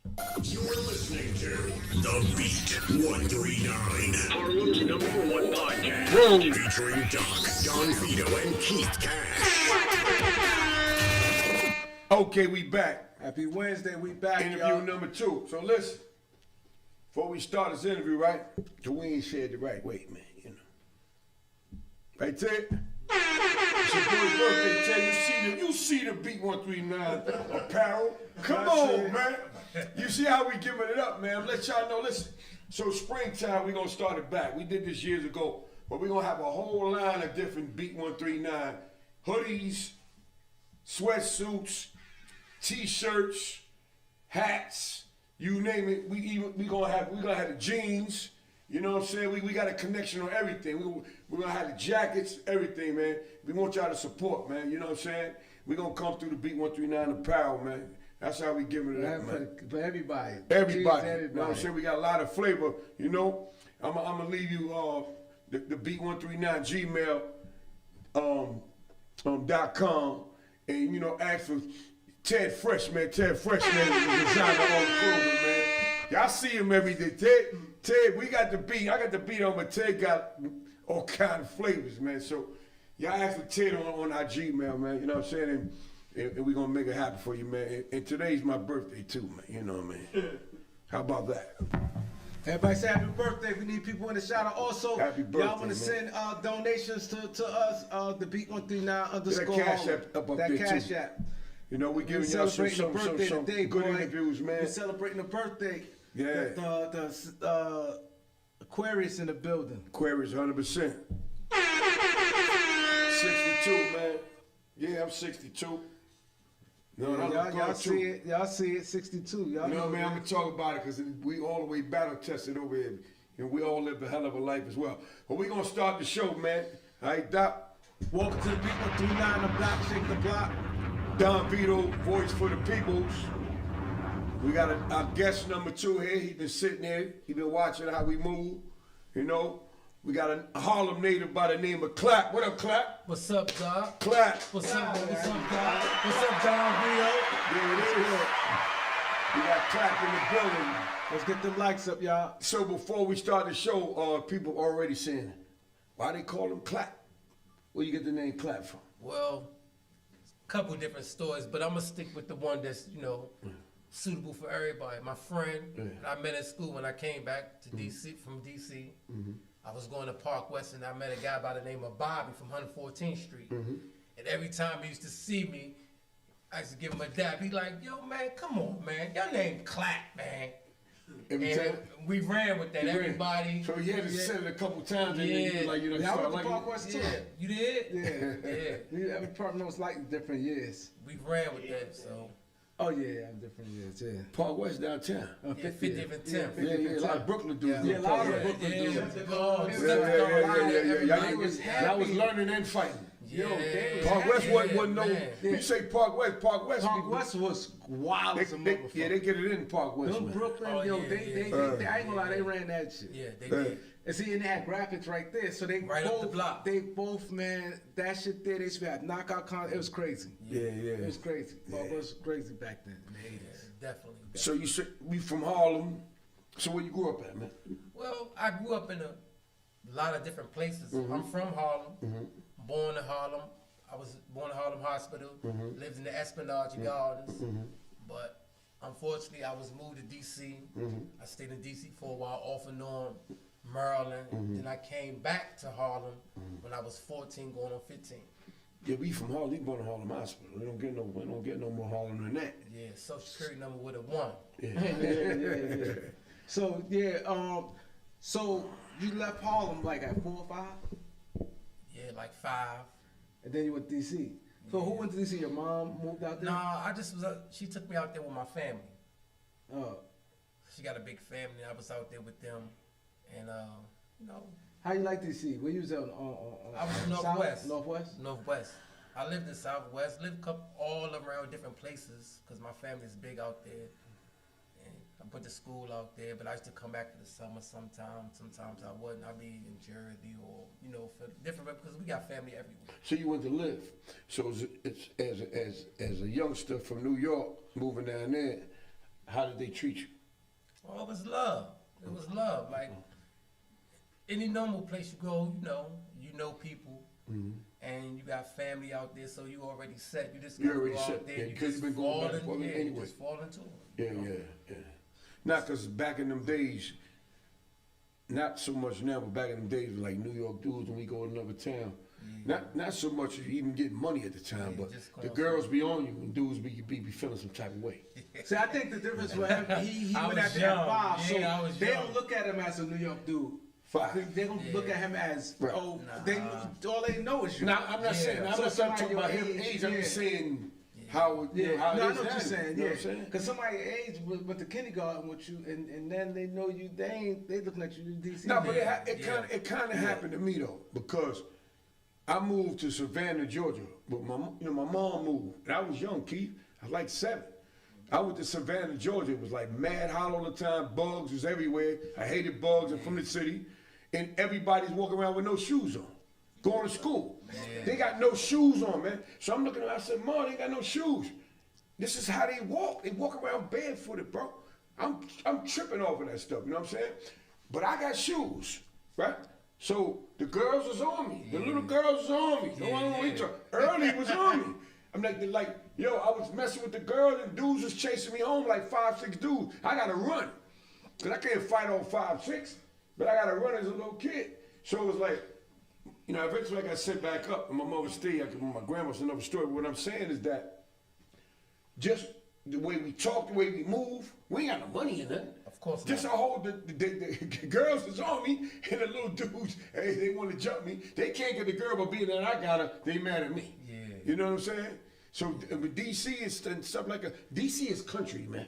You're listening to The Beat 139, Harlem's #1 podcast. Whoa. Featuring Doc, Don Vito, and Keith Cash. Okay, we back. Happy Wednesday, we back, Interview y'all. number 2. So listen, before we start this interview, right? Dwayne said the right way, man, you know. Right, Ted? It's your boy's birthday, Ted. You see the Beat 139 apparel. Come on, man. You see how we giving it up, man. Let y'all know, listen. So springtime, we going to start it back. We did this years ago, but we're going to have a whole line of different Beat 139 hoodies, sweatsuits, T-shirts, hats, you name it. We gonna have the jeans. You know what I'm saying? We got a connection on everything. We're gonna have the jackets, everything, man. We want y'all to support, man. You know what I'm saying? We gonna come through the Beat 139 apparel, man. That's how we giving it up, man. For everybody. Everybody. You know what I'm saying? We got a lot of flavor. You know, I'm gonna leave you the Beat 139 Gmail .com, and you know, ask for Ted Fresh, man. Ted Fresh, man, is the designer on the clothing, man. Y'all see him every day. Ted, we got the beat. I got the beat on, but Ted got all kind of flavors, man. So y'all ask for Ted on our Gmail, man. You know what I'm saying? And we gonna make it happen for you, man. And today's my birthday too, man. You know what I mean? How about that? Everybody say happy birthday. We need people in the shout out. Also, Happy birthday, y'all want to send donations to us, the Beat 139 underscore. That Cash App up that there, Cash too. App. You know, we giving y'all some today, good boy. interviews, man. We're celebrating the birthday. Yeah. The Aquarius in the building. Aquarius, 100%. 62, man. Yeah, I'm 62. No, Y'all see it. Y'all see it. 62. Y'all know, man, I'm going to talk about it because we all the way battle tested over here. And we all live a hell of a life as well. But we're going to start the show, man. All right, Doc? Welcome to the Beat 139, the block, shake the block. Don Vito, voice for the peoples. We got our guest number 2 here. He been sitting there. He been watching how we move. You know, we got a Harlem native by the name of Clapp. What up, Clapp? What's up, Doc? Clapp. What's up, Doc? What's up, Don Vito? There it is. We got Clapp in the building. Let's get the likes up, y'all. So before we start the show, people already saying, why they call him Clapp? Where you get the name Clapp from? Well, a couple different stories, but I'm gonna stick with the one that's, suitable for everybody. My friend that I met in school when I came back to DC from DC. I was going to Park West and I met a guy by the name of Bobby from 114th Street. And every time he used to see me, I used to give him a dap. He like, yo, man, come on, man. Your name Clapp, man. And we ran with that. Everybody. So you had to say it a couple times and then you like, I went to Park West too. Yeah. You did? Yeah. Every partner was like different years. We ran with that, so. Oh yeah, different years, yeah. Park West downtown. 50th and 10th. Yeah, a lot of Brooklyn dudes. Yeah, a lot of Brooklyn dudes. Y'all was learning and fighting. Yeah. Park West wasn't no. You say Park West. Park West was wild as a motherfucker. Yeah, they get it in Park West. Them man. Brooklyn, Oh, they I ain't gonna lie, they ran that shit. Yeah, they did. And see, and they had graphics right there, so they Right both, up the block. They both, man, that shit there, they used to have knockout con. It was crazy. Yeah. It was crazy. It was crazy back then in the 80s. Definitely. So you said we from Harlem. So where you grew up at, man? Well, I grew up in a lot of different places. I'm from Harlem, born in Harlem. I was born in Harlem Hospital, lived in the Esplanade Gardens, but unfortunately I was moved to D.C. I stayed in D.C. for a while, off and on, Maryland. Then I came back to Harlem when I was 14, going on 15. Yeah, we from Harlem. We born in Harlem Hospital. We don't get no more Harlem than that. Yeah, Social Security number with a 1. Yeah. So so you left Harlem like at 4 or 5, Yeah, like 5. and then you went to DC. So who went to DC? Your mom moved out there? Nah, I just was. She took me out there with my family. Oh. She got a big family. I was out there with them, and How you like DC? Where you was at on I was in South? Northwest. Northwest. I lived in Southwest. Lived all around different places because my family's big out there. And I put the school out there, but I used to come back for the summer sometimes. Sometimes I wouldn't. I'd be in Jersey or for different because we got family everywhere. So you went to live. So it's as a youngster from New York moving down there. How did they treat you? Oh, it was love. It was love. Like any normal place you go, you know people, and you got family out there, so you already set. You just gotta go out there. You because just you've been fall going back in, for yeah, anyway. you just fall into it. Yeah. Not because back in them days, not so much now, but back in them days, like New York dudes, when we go to another town, not so much as you even get money at the time, but the girls be on you and dudes be feeling some type of way. See, I think the difference with him, he I went was after young. that 5, so Yeah, I was they young. don't look at him as a New York dude. 5. They don't look at him as, Right. all they know is you. Now I'm not saying I'm So not somebody talking about your him age. I'm yeah. just saying how you know, how no, it I is know what now, you're saying. You know Yeah, what I'm saying? because somebody age went to kindergarten with you, and then they know you. They looking at you in DC. No, but it kind of happened to me though, because I moved to Savannah, Georgia, but my mom moved, and I was young, Keith. I was like 7. I went to Savannah, Georgia. It was like mad hot all the time. Bugs was everywhere. I hated bugs. I'm from the city, and everybody's walking around with no shoes on, going to school. They got no shoes on, man. So I'm looking at them, I said, Mom, they ain't got no shoes. This is how they walk. They walk around barefooted, bro. I'm tripping over that stuff, you know what I'm saying? But I got shoes, right? So the girls was on me. The little girls was on me. Early was on me. I'm like, yo, I was messing with the girls and dudes was chasing me home, like 5, 6 dudes. I gotta run. Cause I can't fight on 5, 6, but I gotta run as a little kid. So it was like, eventually I got set back up and my mother stayed. My grandma's another story. But what I'm saying is that just the way we talk, the way we move, we ain't got no money in it. Of course Just not. a whole, the girls is on me and the little dudes, hey, they want to jump me. They can't get the girl, but being that I got her, they mad at me. Yeah. You know what I'm saying? So with DC and stuff like that, DC is country, man.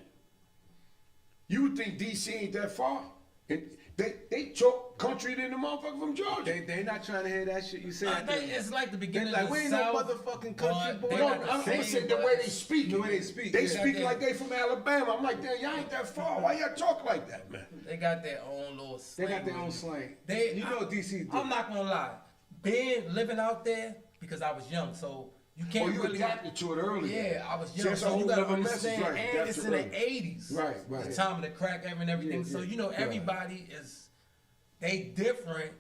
You would think DC ain't that far. And they talk country than the motherfucker from Georgia. They not trying to hear that shit you said. It's like the beginning Like, of the we ain't South. no motherfucking country but boy. they No, got the I'm gonna same say the way they words. speak. The way they speak. They Yeah. speak They- like they from Alabama. I'm like, damn, y'all ain't that far. Why y'all talk like that, man? They got their own little They slang. got their own slang. You know DC do. I'm not gonna lie. Living out there, because I was young, so you can't Oh, you really adapted to it early. Yeah, I was See, young, that's a so whole you gotta nother message, understand, right? and That's it's the in the 80s. Right. The time of the crack era and everything. So, everybody they different,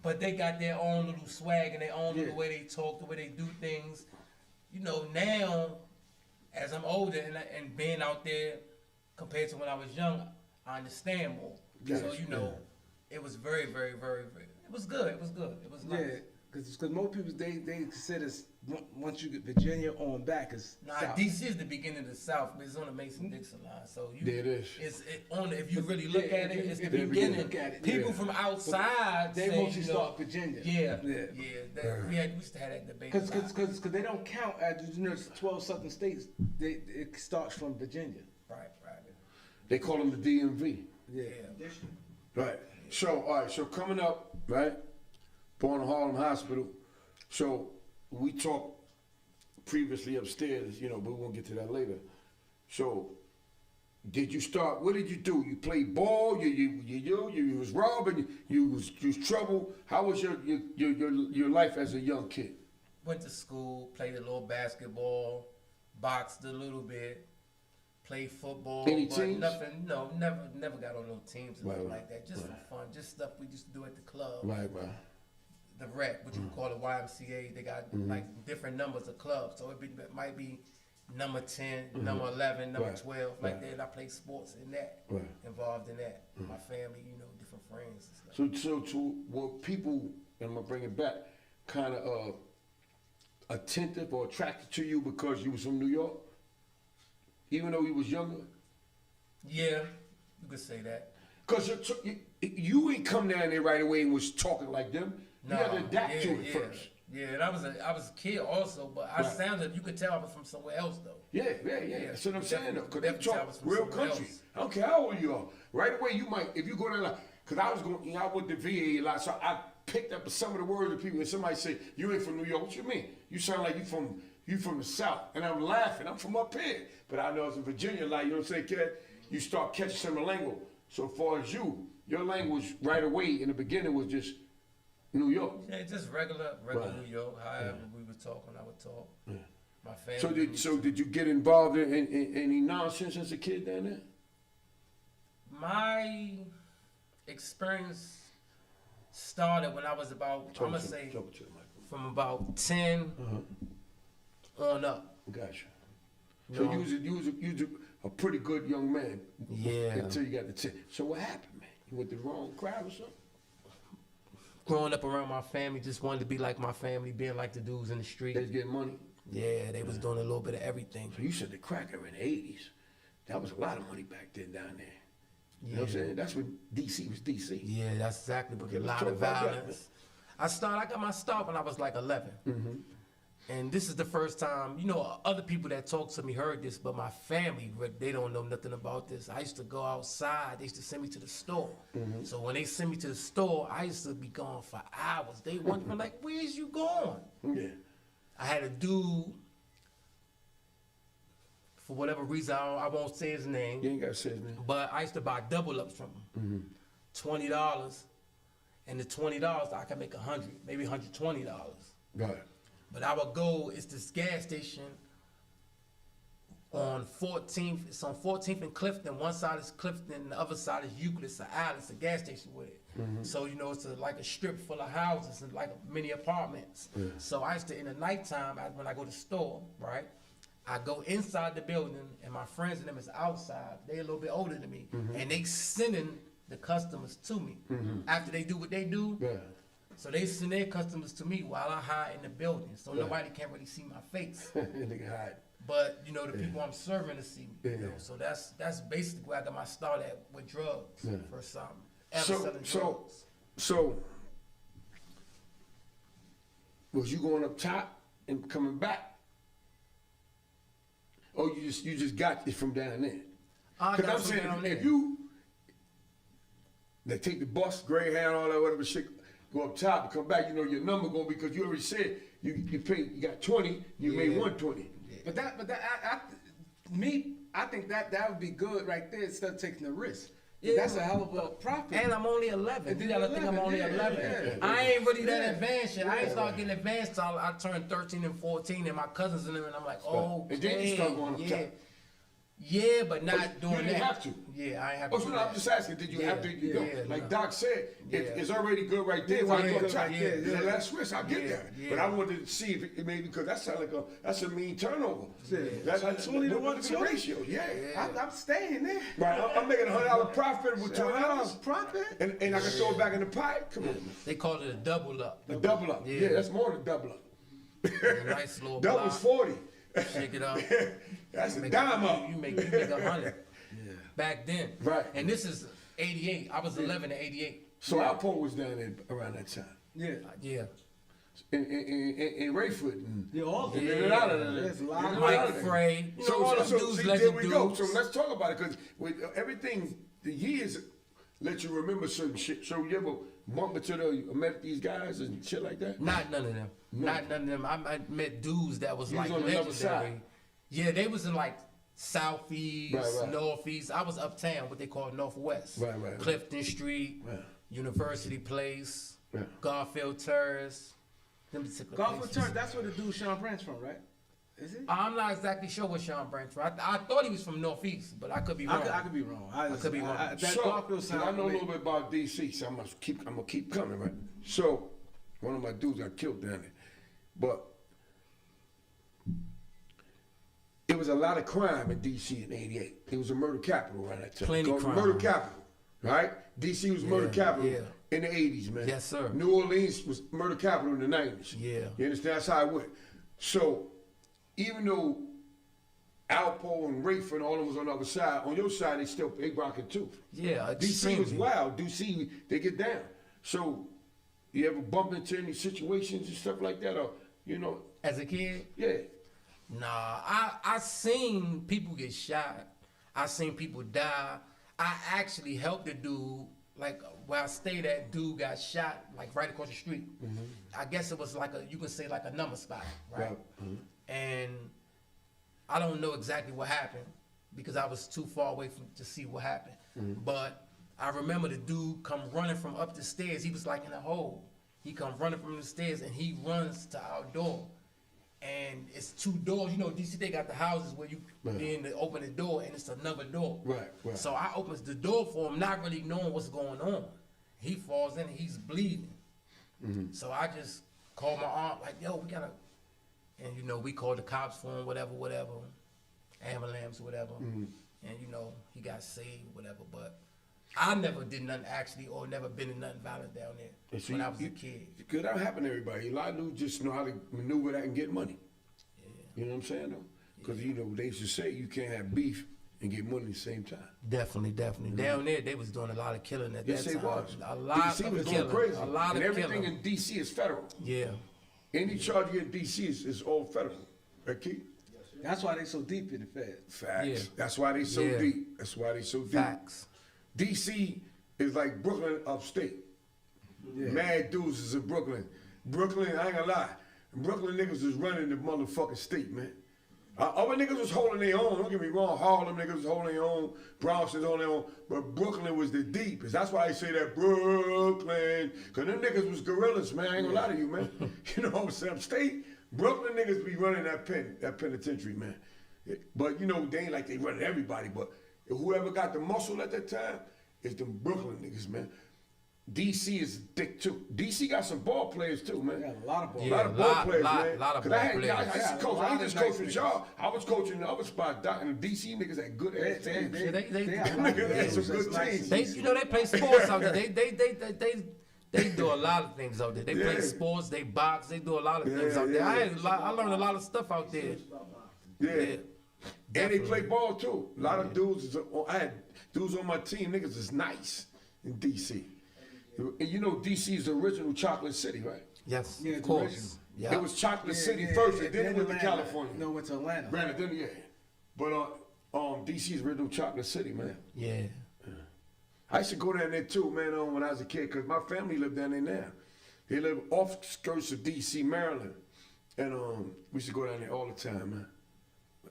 but they got their own little swag and their own little way they talk, the way they do things. Now, as I'm older and being out there compared to when I was young, I understand more. Yes, So, it was very, very, very, very, it was good. It was good. It was nice. Yeah, because most people they consider once you get Virginia on back is Nah, South. DC is the beginning of the South, but it's on the Mason-Dixon line. So There it is. If you really look at it, it's the If you beginning. look at it, People yeah. from outside They say, mostly start Virginia. Yeah. Yeah. We used to have that debate. Because they don't count as 12 southern states. It starts from Virginia. Right. They call them the DMV. Yeah. Right. So, all right. So coming up, right, born in Harlem Hospital. So we talked previously upstairs, but we won't get to that later. So, did you start? What did you do? You played ball. You was robbing. You was trouble. How was your life as a young kid? Went to school, played a little basketball, boxed a little bit, played football. Any but teams? Nothing. No, never got on no teams or nothing Right. like that. Just for fun, just stuff we used to do at the club. Right. The rec, what you would call the YMCA, they got like different numbers of clubs. So it might be number 10, number 11, number Right. 12, like Right. that. And I played sports in that, Right. involved in that. My family, different friends and stuff. So were people, and I'm gonna bring it back, kind of attentive or attracted to you because you was from New York, even though you was younger? Yeah, you could say that. Cause you ain't come down there right away and was talking like them. You had to adapt to it first. Yeah, and I was a kid also, but I sounded. You could tell I was from somewhere else though. Yeah. That's what I'm saying though. Cause they Definitely I talk was from real somewhere country. else. I don't care how old you are. Right away, you might, if you go down like, cause I was going, I went to VA a lot, so I picked up some of the words of people. And somebody say, "You ain't from New York." What you mean? You sound like you from the South. And I'm laughing. I'm from up here, but I know it's in Virginia. Like, you know what I'm saying, kid? You start catching some of the language. So far as your language right away in the beginning was just New York. Yeah, just regular Right. New York. However we would talk when I would talk. Yeah. My family. So did you get involved in any nonsense as a kid down there? My experience started when I was about, I'm gonna say, Talk to the microphone. from about 10 on up. Gotcha. You So know? you was a pretty good young man. Yeah. Until you got to 10. So what happened, man? You went the wrong crowd or something? Growing up around my family, just wanted to be like my family, being like the dudes in the street. They was getting money. Yeah, they was doing a little bit of everything. So you said the cracker in the 80s. That was a lot of money back then down there. You know what I'm saying? That's when DC was DC. Yeah, that's exactly what Okay, a let's lot talk of about that, violence. I got my start when I was like 11. Mm-hmm. And this is the first time, other people that talked to me heard this, but my family, they don't know nothing about this. I used to go outside. They used to send me to the store. Mm-hmm. So when they sent me to the store, I used to be gone for hours. They wondering like, where's you going? Yeah. I had a dude, for whatever reason, I won't say his name, You ain't got to say his name. but I used to buy double ups from him. $20, and the $20 I could make $100, maybe $120. Right. But I would go, it's this gas station on 14th, it's on 14th and Clifton. One side is Clifton, and the other side is Euclid. It's an island, it's a gas station with it. So, it's like a strip full of houses and like many apartments. So I used to, in the nighttime, when I go to the store, right, I go inside the building, and my friends and them is outside. They a little bit older than me, and they sending the customers to me. After they do what they do, Yeah. so they send their customers to me while I hide in the building, so nobody can really see my face. Nigga hide. But the people I'm serving to see me. Yeah. So that's basically where I got my start at with drugs. Yeah. First time ever selling drugs. So was you going up top and coming back? Or you just got it from down there? I Because got I'm from saying down if there. you they take the bus, Greyhound, all that whatever shit, go up top and come back, your number going because you already said you paid, you got 20, you made 120. But I think that would be good right there instead of taking the risk. Yeah. That's a hell of a profit. And I'm only 11. And You then gotta think I'm 11, only yeah, 11. yeah. I ain't really that Yeah. advanced yet. I ain't Yeah. start getting advanced till I turned 13 and 14, and my cousins and them, and I'm like, oh, And then you start going up top. Yeah, but not you doing didn't that. have to. Yeah, I ain't have Oh, to. so do no, I'm that. just asking, did you have to? You yeah, go. yeah, Like no. Doc said, Yeah. it's already good right there. Yeah, Why yeah, go up yeah, top? yeah, There's yeah. a last switch. I get Yeah, that. yeah. But I wanted to see if it maybe because that sounds like that's a mean turnover. Yeah. That's like 20 to look at the 120? ratio. Yeah. I'm staying there. Right. I'm making $100 profit with $20. Profit. And I can throw it back in the pipe. Come on. They call it a double up. A double up. Yeah. Yeah, that's more than double up. A nice little Double's block. 40. Shake it up. That's a Make dime up. You make 100. Back then. Right. And this is 88. I was 11 in 88. So Alpo was down there around that time. Yeah. Yeah. In Rayford. And, Yeah, all and in and out of there. There's a lot In and of out Mike of there. Frey. All them dudes, see, legend there we go. dudes. So let's talk about it because with everything, the years let you remember certain shit. So you ever bump into met these guys and shit like that? Not none of them. Not none of them. I met dudes that was You was like on the other legendary. side. Yeah, they was in like Southeast, Right. Northeast. I was uptown, what they call Northwest. Right. Clifton Street, Right. University Place, Yeah. Garfield Terrace. Them particular Golf places. return. That's where the dude Sean Branch from, right? Is it? I'm not exactly sure what Sean Branch from. I thought he was from Northeast, but I could be wrong. I could be wrong. I could be wrong. That So, Garfield 'cause sound I know a familiar. little bit about DC, so I'm gonna keep coming, right? So, one of my dudes got killed down there, but it was a lot of crime in DC in '88. It was a murder capital around that time. Plenty Called crime. Murder capital, right? DC was murder capital yeah. in the '80s, man. Yes, sir. New Orleans was murder capital in the '90s. Yeah. You understand? That's how it went. So, even though Alpo and Rafe and all of them was on the other side, on your side they rocking too. Yeah, DC was extremely. wild. DC, they get down. So, you ever bump into any situations and stuff like that, or As a kid, yeah, nah, I seen people get shot. I seen people die. I actually helped a dude, like where I stayed at, dude got shot like right across the street. I guess it was like you could say like a number spot, right? And I don't know exactly what happened because I was too far away to see what happened. But I remember the dude come running from up the stairs. He was like in a hole. He come running from the stairs and he runs to our door. and it's 2 doors. You know, DC, they got the houses where you in to open the door, and it's another door. Right. So I opens the door for him, not really knowing what's going on. He falls in, and he's bleeding. So I just call my aunt, like, yo, we gotta, and you know, we called the cops for him, whatever, ambulance, whatever, and you know, he got saved, whatever. But I never did nothing actually, or never been in nothing violent down there when I was a kid. Because that happened to everybody. A lot of dudes just know how to maneuver that and get money. Yeah. You know what I'm saying, though? Because, you know, they used to say you can't have beef and get money at the same time. Definitely. Down there, they was doing a lot of killing at Yes, that they time. was. A lot DC of was killing. going crazy. A lot and of everything killing. in DC is federal. Yeah. Any charge you get in DC is all federal. Right, Keith? That's why they so deep in the Fed. Facts. Yeah. That's why they so Yeah. deep. That's why they so deep. Facts. DC is like Brooklyn upstate. Yeah. Mad dudes is in Brooklyn. Brooklyn, I ain't gonna lie. Brooklyn niggas is running the motherfucking state, man. Other niggas was holding their own. Don't get me wrong. Harlem niggas was holding their own. Bronx was holding their own. But Brooklyn was the deepest. That's why I say that Brooklyn. Because them niggas was gorillas, man. I ain't gonna lie to you, man. You know what I'm saying? Upstate, Brooklyn niggas be running that penitentiary, man. But, you know, they ain't like they running everybody. But whoever got the muscle at that time is them Brooklyn niggas, man. DC is thick too. DC got some ball players too, man. Yeah, a lot of ball. A lot of ball players, man. lot of 'Cause ball I players. used to Yeah, coach. a I lot ain't of just nice coach with niggas. y'all. I was coaching the other spot, and the DC niggas had good ass teams. They have Niggas had some good teams. They, you know, they play sports out there. They do a lot of things out there. They play sports, they box, they do a lot of things out there. I learned a lot of stuff out there. Yeah. And they play ball too. A lot of dudes. I had dudes on my team. Niggas is nice in DC. And you know DC is the original chocolate city, right? Yes, Yeah, of it's course. original. Yeah. It was chocolate city first, and then it went to Atlanta. California. No, it went to Atlanta. Granted, then yeah. But DC is original chocolate city, man. Yeah. I used to go down there too, man, when I was a kid, because my family lived down there now. They live off skirts of D.C., Maryland. And we used to go down there all the time, man,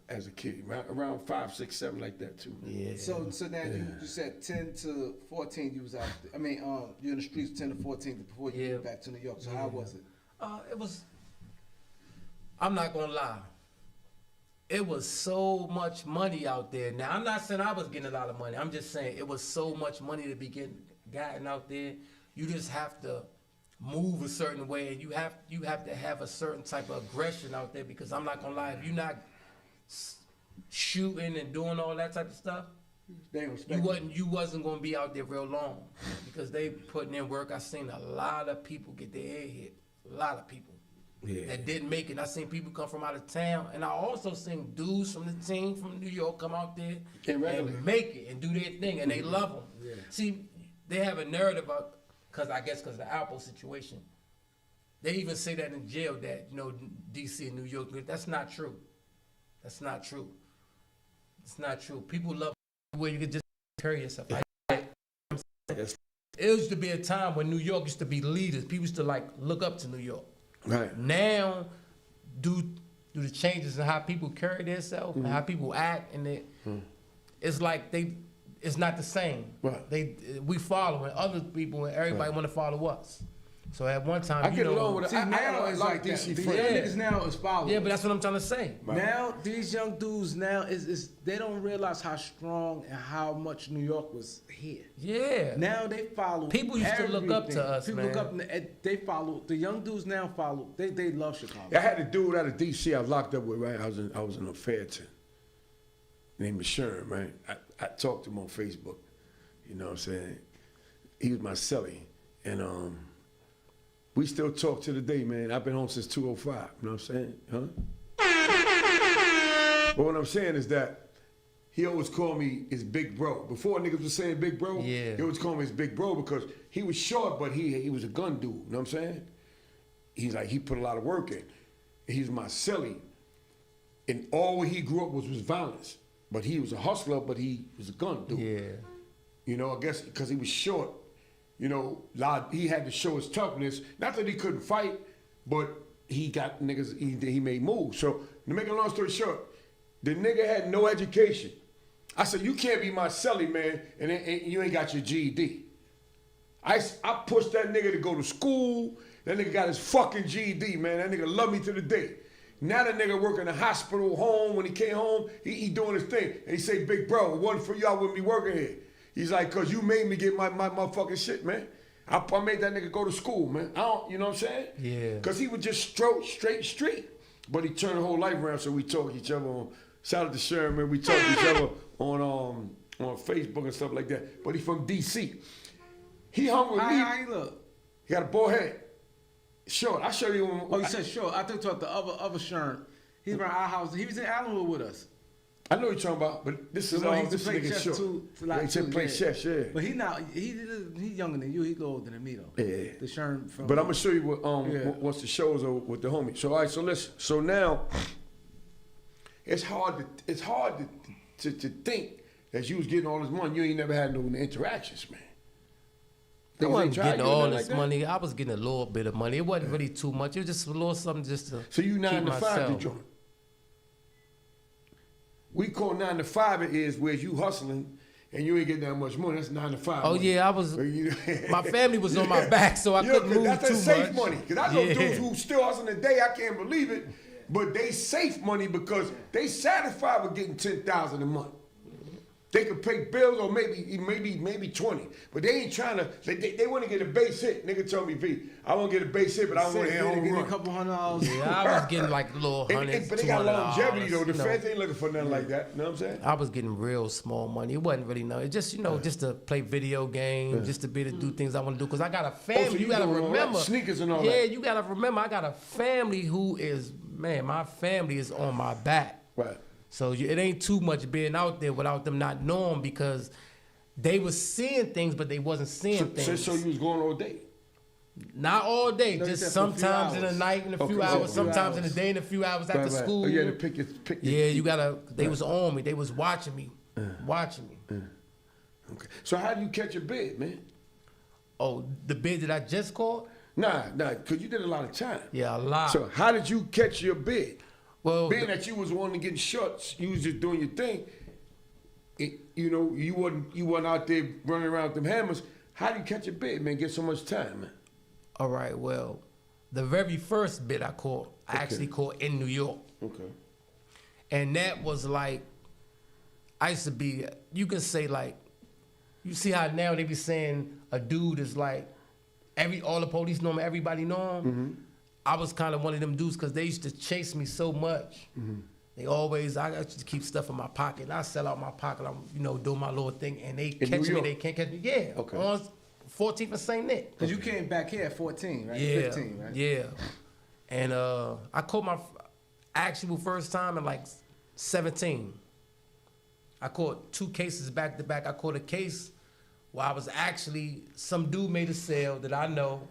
as a kid. Around 5, 6, 7, like that too. Man. Yeah. So now you said 10 to 14 you was out there. I mean, you're in the streets 10 to 14 before you went back to New York. So how was it? It was, I'm not gonna lie, it was so much money out there. Now, I'm not saying I was getting a lot of money. I'm just saying it was so much money to be gotten out there. You just have to move a certain way, and you have to have a certain type of aggression out there, because I'm not gonna lie, if you're not shooting and doing all that type of stuff, They respect you wasn't gonna be out there real long, because they putting in work. I seen a lot of people get their head hit. A lot of people that didn't make it. I seen people come from out of town, and I also seen dudes from the team from New York come out there and make it and do their thing, and they love them. Yeah. See, they have a narrative of, because of the Apple situation. They even say that in jail, that, you know, DC and New York. That's not true. That's not true. It's not true. People love where you can just carry yourself. It used to be a time when New York used to be leaders. People used to like look up to New York. Right. Now, due the changes in how people carry themselves and how people act, and it's like it's not the same. Right. We following other people, and everybody want to follow us. So at one time, I get along with it. See, I now got it's a lot like of that. DC These friends. young niggas now is followers. Yeah, but that's what I'm trying to say. Right. Now these young dudes now is they don't realize how strong and how much New York was here. Yeah. Now they follow. People used to look up to everything. us, People man. look up and they follow. The young dudes now follow. They love Chicago. I had a dude out of D.C. I was locked up with, right? I was in a Fairton. Named Sherm, right? I talked to him on Facebook. You know what I'm saying? He was my cellie. And we still talk to the day, man. I've been home since 2:05. You know what I'm saying? Huh? But what I'm saying is that he always called me his big bro. Before niggas was saying big bro, he always called me his big bro because he was short, but he was a gun dude. You know what I'm saying? He's like, he put a lot of work in. He's my cellie. And all he grew up was violence. But he was a hustler, but he was a gun dude. Yeah. You know, I guess because he was short, you know, he had to show his toughness. Not that he couldn't fight, but he got niggas, he made moves. So, to make a long story short, the nigga had no education. I said, you can't be my cellie, man, and you ain't got your GED. I pushed that nigga to go to school. That nigga got his fucking GED, man. That nigga love me to the day. Now the nigga work in a hospital home. When he came home, he doing his thing. And he say, big bro, if it wasn't for you, I wouldn't be working here. He's like, cause you made me get my motherfucking shit, man. I made that nigga go to school, man. You know what I'm saying? Yeah. Cause he was just straight street. But he turned the whole life around, so we talk each other on, shout out to Sherman, we talk each other on Facebook and stuff like that. But he from DC. He hung with me. How he look? He got a bald head. Short. I showed you him. Oh, you said short. I think about the other Sherm. He's around our house. He was in Allenwood with us. I know what you're talking about, but this is this nigga short. He play chess, yeah. But he younger than you. He a little older than me though. Yeah. The Sherm from. But I'm gonna show you what once the shows are with the homie. So all right, so listen. So now it's hard to think that you was getting all this money. You ain't never had no interactions, man. I wasn't getting all this money. I was getting a little bit of money. It wasn't really too much. It was just a little something just to So you 9 keep to 5 myself. the joint. We call 9 to 5 it is where you hustling and you ain't getting that much money. That's 9 to 5. Oh money. yeah, I was. My family was on my back, so I couldn't move that's too that safe much. money. Because I know dudes who still hustling today, I can't believe it, but they safe money because they satisfied with getting 10,000 a month. They could pay bills or maybe 20, but they ain't trying to. They want to get a base hit. Nigga told me, V, I want to get a base hit, but I don't want to hit home Get run. a couple $100. Yeah, I was getting like little hundreds. But they got longevity though. The $200, feds ain't looking for nothing like that. You know what I'm saying? I was getting real small money. It wasn't really no. It just just to play video games, just to be able to do things I want to do. Cause I got a family. so you gotta doing all remember that, sneakers and all yeah, that. you gotta remember. I got a family who is my family is on my back. Right. So it ain't too much being out there without them not knowing because they was seeing things, but they wasn't seeing things. So you was going all day? Not all day, No, you just said for a few sometimes in the hours. night, in a few Okay, hours, so sometimes in the day, in a few hours after Right. school. Oh, you had to pick your. Yeah, you gotta. They was on me. They was watching me, watching me. Okay. So how do you catch a bid, man? Oh, the bid that I just caught? Nah, because you did a lot of time. Yeah, a lot. So how did you catch your bid? well, Being that you was wanting to get shots, you was just doing your thing. You wasn't out there running around with them hammers. How do you catch a bid, man? Get so much time, man. all right. Well, the very first bid I caught, I actually caught in New York, Okay. and that was like, I used to be. You can say like, you see how now they be saying a dude is like, all the police know him, everybody know him. Mm-hmm. I was kind of one of them dudes because they used to chase me so much. Mm-hmm. I used to keep stuff in my pocket. And I sell out my pocket. I'm, doing my little thing, and they In catch New me. York? They can't catch me. Yeah. Okay. On 14th and St. Nick. Cause you came back here at 14, right? Yeah. 15, right? Yeah. And I caught my actual first time at like 17. I caught 2 cases back to back. I caught a case where I was actually, some dude made a sale that I know,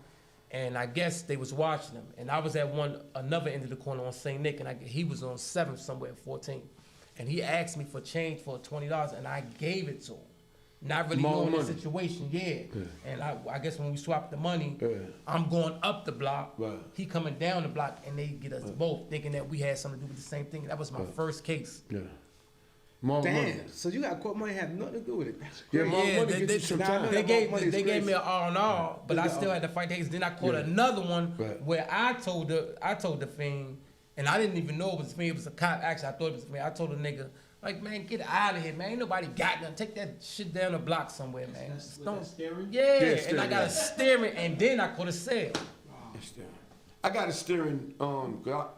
and I guess they was watching him. And I was at another end of the corner on St. Nick, and he was on 7th somewhere at 14. And he asked me for change for $20, and I gave it to him. Not really Small knowing the money. situation, yeah. And I guess when we swapped the money, Yeah. I'm going up the block, Right. he coming down the block, and they get us both thinking that we had something to do with the same thing. That was my first case. Yeah. More Damn. money. So you got caught money had nothing to do with it. That's Yeah, crazy. more Yeah, money they- gets you they- some Nah, time. man. They gave money me is they gave me an crazy. R&R, but I still had to fight the case. Then I caught another one Right. where I told the fiend, and I didn't even know it was a fiend. It was a cop. Actually, I thought it was a fiend. I told the nigga, like, man, get out of here, man. Ain't nobody got nothing. Take that shit down the block somewhere, man. Just don't. Yeah, and I steering, got yeah. a steering, and then I caught a sale. I got a steering, cause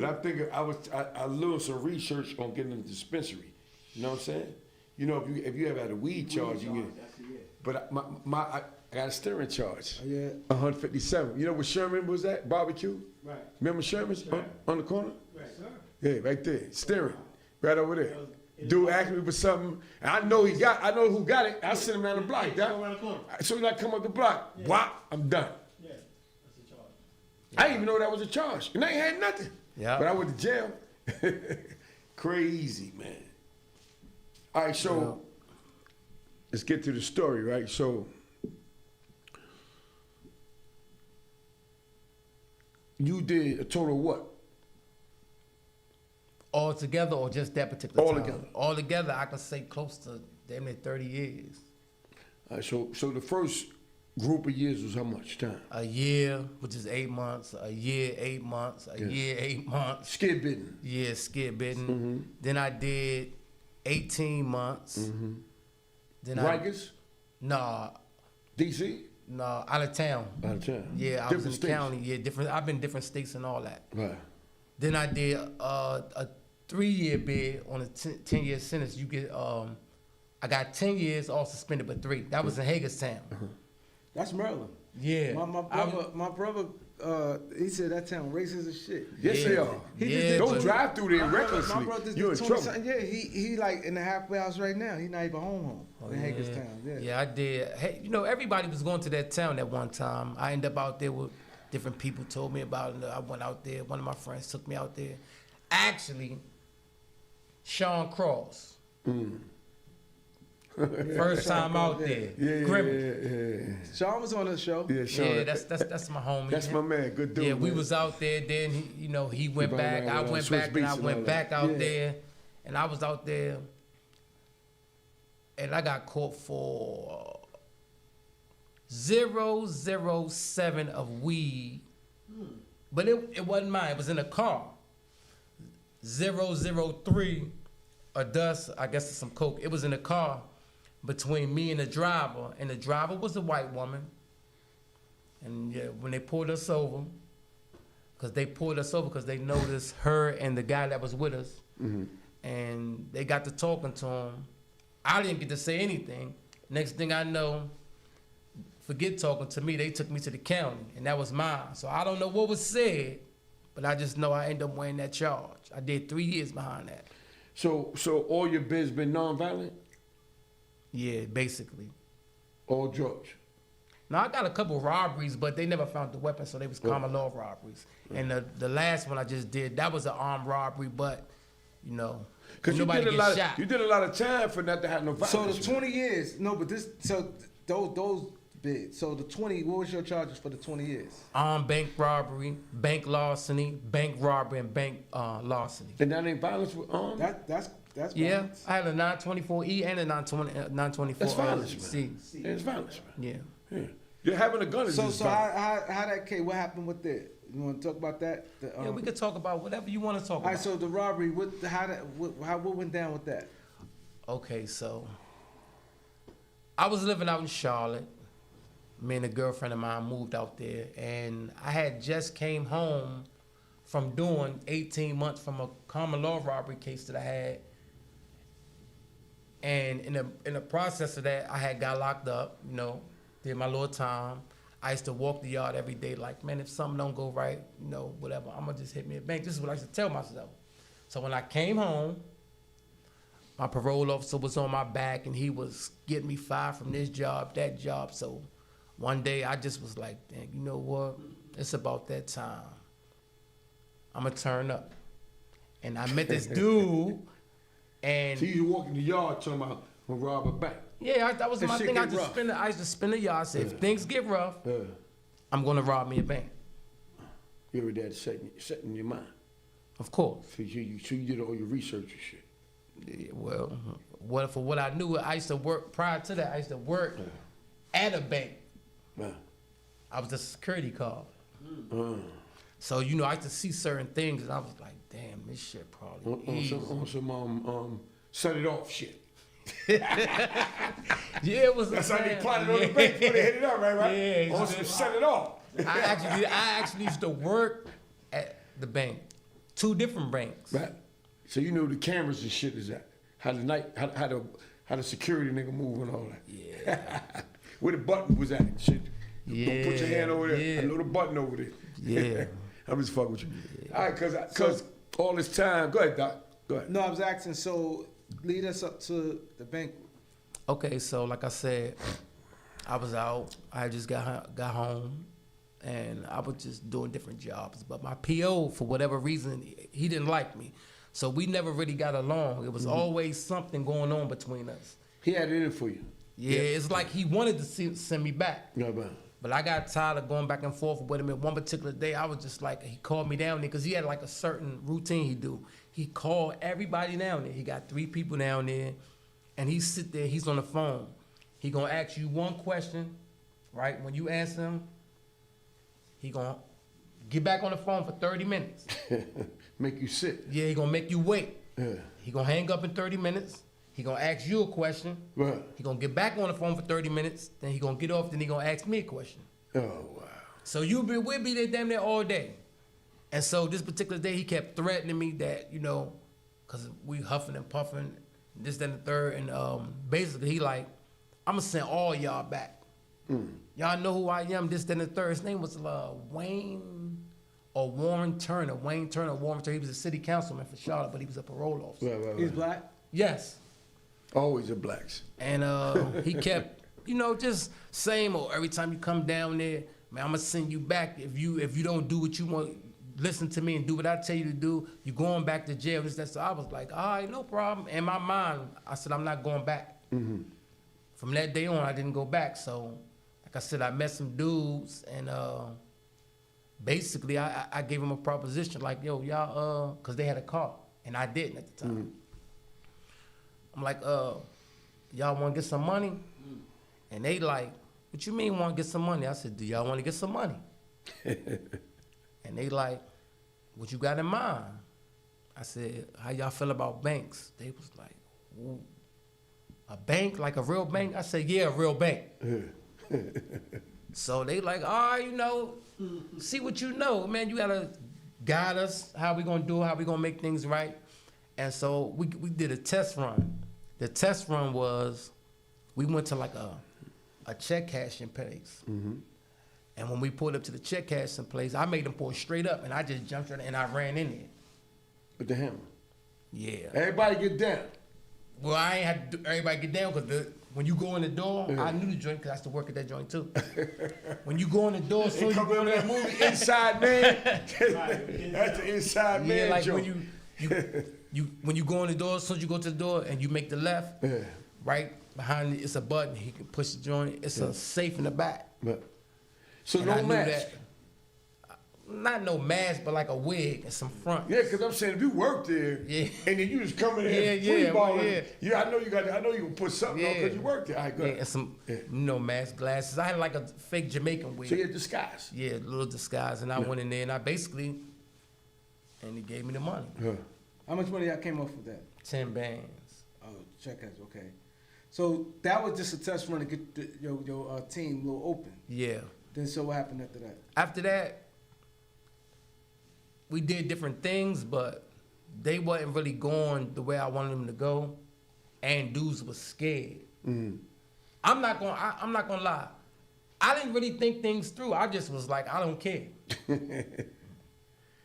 I'm thinking I learned some research on getting a dispensary. You know what I'm saying? You know, if you ever had a weed charge, you get. But I got a steering charge. Oh, yeah. 157. You know where Sherman was at? Barbecue. Right. Remember Sherman's on the corner? Right, sir. Yeah, right there. Steering. Right over there. Dude asked me for something, and I know who got it. I sent him down the block. Hey, go around the corner. So when I come up the block, whop, I'm done. Yeah, that's the charge. I didn't even know that was a charge. And I ain't had nothing. Yeah. But I went to jail. Crazy, man. All right, so let's get to the story, right? So you did a total of what? All together or just that particular All time? together. All together, I could say close to damn near 30 years. All right, so the first group of years was how much time? A year, which is 8 months. A year, 8 months. A year, 8 months. Skid bidding. Yeah, skid bidding. Then I did 18 months. Then Rikers? Nah, DC? nah, out of town. Out of town. Yeah, I Different was in the states. county. Yeah, different. I've been different states and all that. Right. Then I did a 3-year bid on a 10-year sentence. You get I got 10 years all suspended but 3. That was in Hagerstown. That's Maryland. Yeah. My brother, he said that town racist as shit. Yes, Yeah. they are. Yeah, Don't but- drive through there My recklessly. brother just You're in did trouble. 20-something. Yeah, he like in the halfway house right now. He not even home in Hagerstown. Yeah. Yeah, I did. Hey, you know, everybody was going to that town at one time. I ended up out there with different people told me about it. I went out there. One of my friends took me out there. Actually, Sean Cross. First time out there. Criminal. Sean was on the show. Yeah, Sean. Yeah, that's my homie. That's my man. Good dude. Yeah, we man. was out there. Then he went brought back. around I with went Swiss back, and Beats I and went all back that. out Yeah. there, and I was out there, and I got caught for 007 of weed, but it wasn't mine. It was in a car. 003 of dust. I guess it's some coke. It was in a car between me and the driver was a white woman. And yeah, when they pulled us over, because they noticed her and the guy that was with us, and they got to talking to him. I didn't get to say anything. Next thing I know, forget talking to me, they took me to the county, and that was mine. So I don't know what was said, but I just know I ended up wearing that charge. I did 3 years behind that. So all your bids been nonviolent? Yeah, basically. All drugs? Now I got a couple robberies, but they never found the weapon, so they was common law robberies. And the last one I just did, that was an armed robbery, but Because you nobody did a get lot. shot. You did a lot of time for not to have no So violence. the 20 years, no, but those bids. So the 20, what was your charges for the 20 years? Armed bank robbery, bank larceny, bank robbery, and bank larceny. And that ain't violence with armed? That's Yeah, violence. I had a 924E and a 924 That's violence, C. Yeah, it's violence, man. Yeah. Yeah. You're having a gun is So just so violence. how that case? What happened with that? You want to talk about that? Yeah, we could talk about whatever you want to talk All right. about. So the robbery. What went down with that? Okay, so I was living out in Charlotte. Me and a girlfriend of mine moved out there, and I had just came home from doing 18 months from a common law robbery case that I had. And in the process of that, I had got locked up, did my little time. I used to walk the yard every day like, man, if something don't go right, whatever, I'm going to just hit me a bank. This is what I used to tell myself. So when I came home, my parole officer was on my back, and he was getting me fired from this job, that job. So one day I just was like, dang, you know what? It's about that time. I'm going to turn up. And I met this dude, and So you walk in the yard talking about I'm gonna rob a bank. yeah, that was If my shit thing. I get rough. used to spin the yard. I said, if things get rough, Yeah. I'm going to rob me a bank. You already had setting in your mind. Of course. So you did all your research and shit. Yeah, well, for what I knew, I used to work, prior to that, I used to work at a bank. Yeah. I was a security guard. So, I used to see certain things, and I was like, damn, this shit probably easy. On some set it off shit. Yeah, it was. That's how they man, plotted on the bank before they hit it up, right? Yeah, On some set it off. I actually used to work at the bank, 2 different banks. Right. So you know the cameras and shit is that. How the security nigga move and all that. Yeah. Where the button was at. Shit. Yeah, Put your hand over there. yeah. I know the button over there. Yeah. I'm just fucking with you. All right, cause all this time. Go ahead, Doc. Go ahead. No, I was asking. So lead us up to the bank. Okay, so like I said, I was out. I just got home, and I was just doing different jobs. But my PO, for whatever reason, he didn't like me. So we never really got along. It was always something going on between us. He had it in for you. Yeah, it's like he wanted to send me back. Yeah, man. But I got tired of going back and forth with him. And one particular day, I was just like, he called me down there because he had like a certain routine he do. He called everybody down there. He got 3 people down there, and he sit there. He's on the phone. He gonna ask you one question, right? When you answer him, he gonna get back on the phone for 30 minutes. Make you sit. Yeah, he gonna make you wait. Yeah. He gonna hang up in 30 minutes. He gonna ask you a question. Right. He gonna get back on the phone for 30 minutes. Then he gonna get off. Then he gonna ask me a question. Oh, wow. So we'll be there damn near all day. And so this particular day, he kept threatening me that, you know, because we huffing and puffing, this, that, and the third. And basically, he like, I'm going to send all y'all back. Y'all know who I am, this, that, and the third. His name was Wayne or Warren Turner. Wayne Turner, Warren Turner. He was a city councilman for Charlotte, but he was a parole officer. Right. He's black? Yes. Always the blacks. And he kept, you know, just same old. Every time you come down there, man, I'm gonna send you back. If you don't do what you want, listen to me and do what I tell you to do, you're going back to jail. This, that. So I was like, all right, no problem. In my mind, I said, I'm not going back. From that day on, I didn't go back. So, like I said, I met some dudes, and basically, I gave them a proposition, like, yo, y'all, because they had a car, and I didn't at the time. I'm like, y'all want to get some money? And they like, what you mean want to get some money? I said, do y'all want to get some money? And they like, what you got in mind? I said, how y'all feel about banks? They was like, ooh, a bank, like a real bank? I said, yeah, a real bank. So they like, all right, you know, see what you know. Man, you got to guide us, how we going to do it, how we going to make things right. And so we did a test run. The test run was, we went to like a check cashing place. And when we pulled up to the check cashing place, I made them pull straight up, and I just jumped in and I ran in there. With the hammer. Yeah. Everybody get down. Well, I ain't had to do everybody get down, because when you go in the door, I knew the joint because I used to work at that joint too. When you go in the door, so you go to that movie, Inside Man. That's the inside man. yeah, like joke. when you go in the door, as soon as you go to the door and you make the left, right behind it, it's a button. He can push the joint. It's a safe in the back. So And no I knew mask. that. Not no mask, but like a wig and some front. Yeah, because I'm saying if you work there, Yeah. and then you just come in there Yeah, free yeah, balling, well, yeah. I know you can put something on because you work there. All right, Yeah, good. and some, mask, glasses. I had like a fake Jamaican wig. So you're disguised. Yeah, a little disguise. And I went in there and I basically, and he gave me the money. How much money y'all came off with that? 10 bands. Oh, check out, okay. So that was just a test run to get your team a little open. Yeah. Then so what happened after that? After that, we did different things, but they wasn't really going the way I wanted them to go, and dudes was scared. I'm not gonna lie. I didn't really think things through. I just was like, I don't care.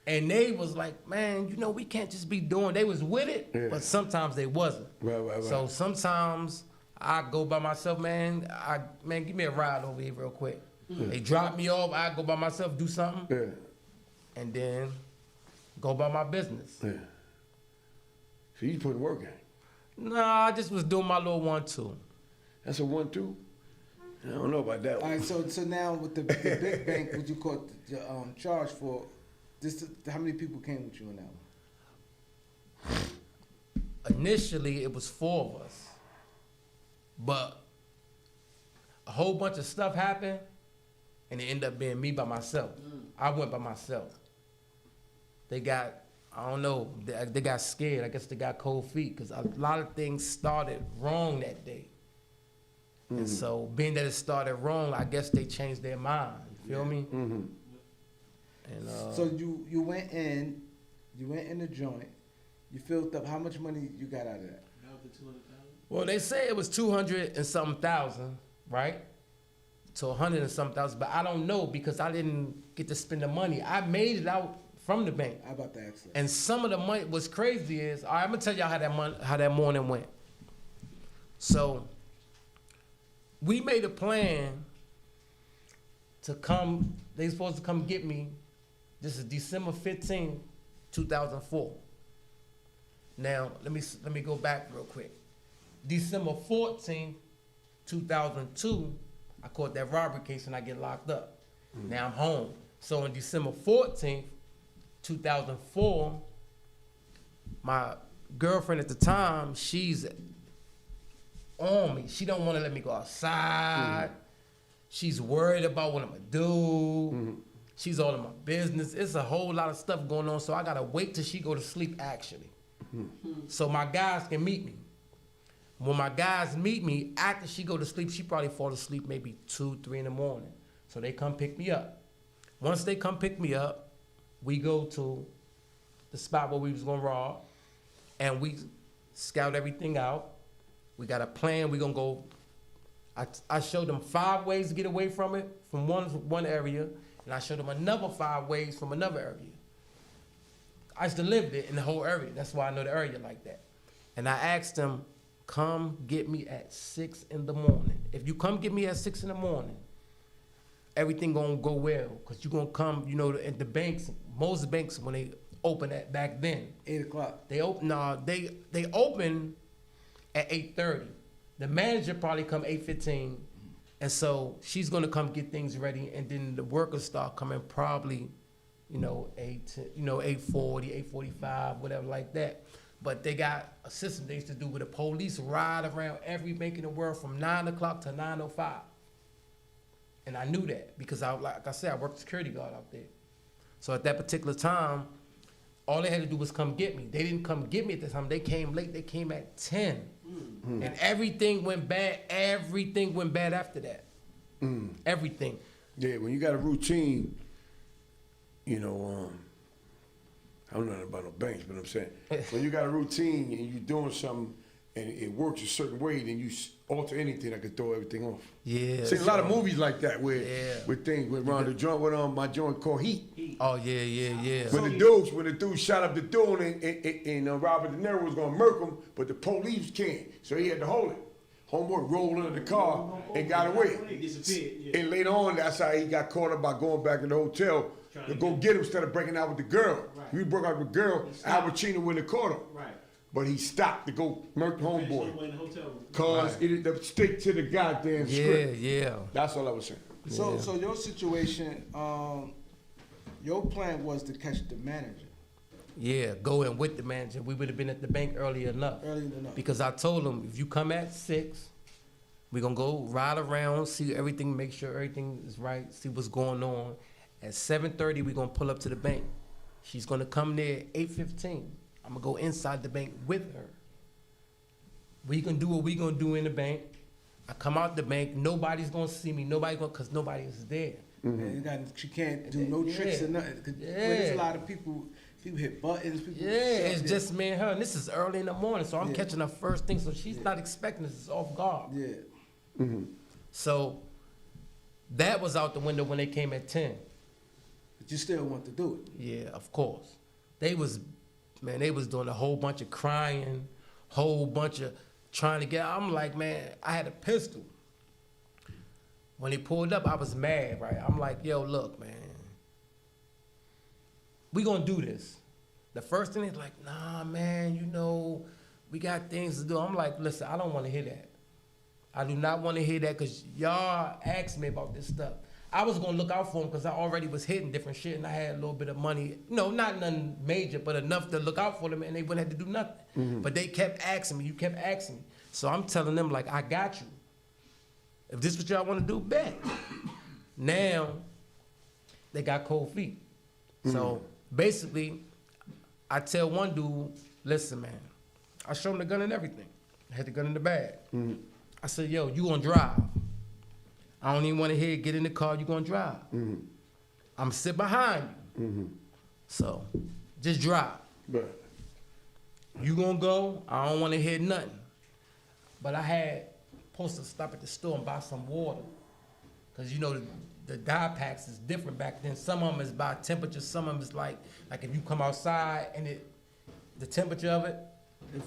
And they was like, man, you know, we can't just be doing. They was with it, but sometimes they wasn't. Right. So sometimes I go by myself, man. Man, give me a ride over here real quick. They drop me off. I go by myself, do something, and then go about my business. So you put work in. Nah, I just was doing my little 1-2. That's a 1-2. I don't know about that All one. right, so now with the big bank, what you caught the charge for? How many people came with you in that one? Initially, it was 4 of us, but a whole bunch of stuff happened, and it ended up being me by myself. I went by myself. They got, I don't know, they got scared. I guess they got cold feet because a lot of things started wrong that day. And so, being that it started wrong, I guess they changed their mind. You feel me? And So you went in the joint, you filled up. How much money you got out of that? About the 200,000. well, they say it was 200 and something thousand, right? To 100 and something thousand, but I don't know because I didn't get to spend the money. I made it out from the bank. How about the access? And some of the money, what's crazy is, all right, I'm gonna tell y'all how that morning went. So, we made a plan to come, they supposed to come get me. This is December 15, 2004. Now, let me go back real quick. December 14, 2002, I caught that robbery case and I get locked up. Now I'm home. So on December 14th, 2004, my girlfriend at the time, she's on me. She don't want to let me go outside. She's worried about what I'm gonna do. She's all in my business. It's a whole lot of stuff going on, so I gotta wait till she go to sleep actually. So my guys can meet me. When my guys meet me, after she go to sleep, she probably fall asleep maybe 2, 3 in the morning. So they come pick me up. Once they come pick me up, we go to the spot where we was gonna rob, and we scout everything out. We got a plan. We gonna go. I showed them 5 ways to get away from it, from one area, and I showed them another 5 ways from another area. I used to live there in the whole area. That's why I know the area like that. And I asked them, come get me at 6 in the morning. If you come get me at 6 in the morning, everything gonna go well, because you gonna come, you know, at the banks, most banks, when they open that back then. 8 o'clock. They open, they open at 8:30. The manager probably come 8:15, and so she's gonna come get things ready, and then the workers start coming probably, 8:40, 8:45, whatever like that. But they got a system they used to do where the police ride around every bank in the world from 9 o'clock to 9:05. And I knew that because like I said, I worked security guard out there. So at that particular time, all they had to do was come get me. They didn't come get me at the time. They came late. They came at 10. And everything went bad. Everything went bad after that. Everything. Yeah, when you got a routine, I don't know nothing about no banks, but I'm saying, when you got a routine and you're doing something and it works a certain way, then you alter anything that could throw everything off. Yeah. Seen a lot of movies like that with things, with around the joint, with my joint called Heat. Oh, yeah. When the dude shot up the dude and Robert De Niro was gonna murk him, but the police can't, so he had to hold it. Homeboy rolled into the car and got away. He disappeared. Yeah. And later on, that's how he got caught up by going back in the hotel to go get him instead of breaking out with the girl. Right. He broke out with the girl, Al Pacino wouldn't have caught him. Right. But he stopped to go murk the homeboy. In the hotel room. Cause it to stick to the goddamn script. Yeah. That's all I was saying. So your situation, your plan was to catch the manager. Yeah, go in with the manager. We would have been at the bank early enough. Because I told him, if you come at 6, we're going to go ride around, see everything, make sure everything is right, see what's going on. At 7:30, we're going to pull up to the bank. She's going to come there at 8:15. I'm going to go inside the bank with her. We can do what we going to do in the bank. I come out the bank. Nobody's going to see me. Because nobody is there. And she can't do no tricks or nothing. There's a lot of people hit buttons. It's just me and her. And this is early in the morning, so I'm catching her first thing. So she's not expecting this. It's off guard. Yeah. So that was out the window when they came at 10. But you still want to do it. Yeah, of course. They was doing a whole bunch of crying, whole bunch of trying to get. I'm like, man, I had a pistol. When they pulled up, I was mad, right? I'm like, yo, look, man, we gonna do this. The first thing is like, nah, man, we got things to do. I'm like, listen, I don't want to hear that. I do not want to hear that because y'all asked me about this stuff. I was going to look out for them because I already was hitting different shit and I had a little bit of money. Not nothing major, but enough to look out for them and they wouldn't have to do nothing. But they kept asking me. You kept asking me. So I'm telling them, like, I got you. If this is what y'all want to do, bet. Now, they got cold feet. So basically, I tell one dude, listen, man, I show him the gun and everything. I had the gun in the bag. I said, yo, you gonna drive. I don't even want to hear get in the car, you gonna drive. I'm sit behind you. So, just drive. But You gonna go, I don't want to hear nothing. But I had supposed to stop at the store and buy some water. Because the dye packs is different back then. Some of them is by temperature, some of them is like if you come outside and the temperature of it,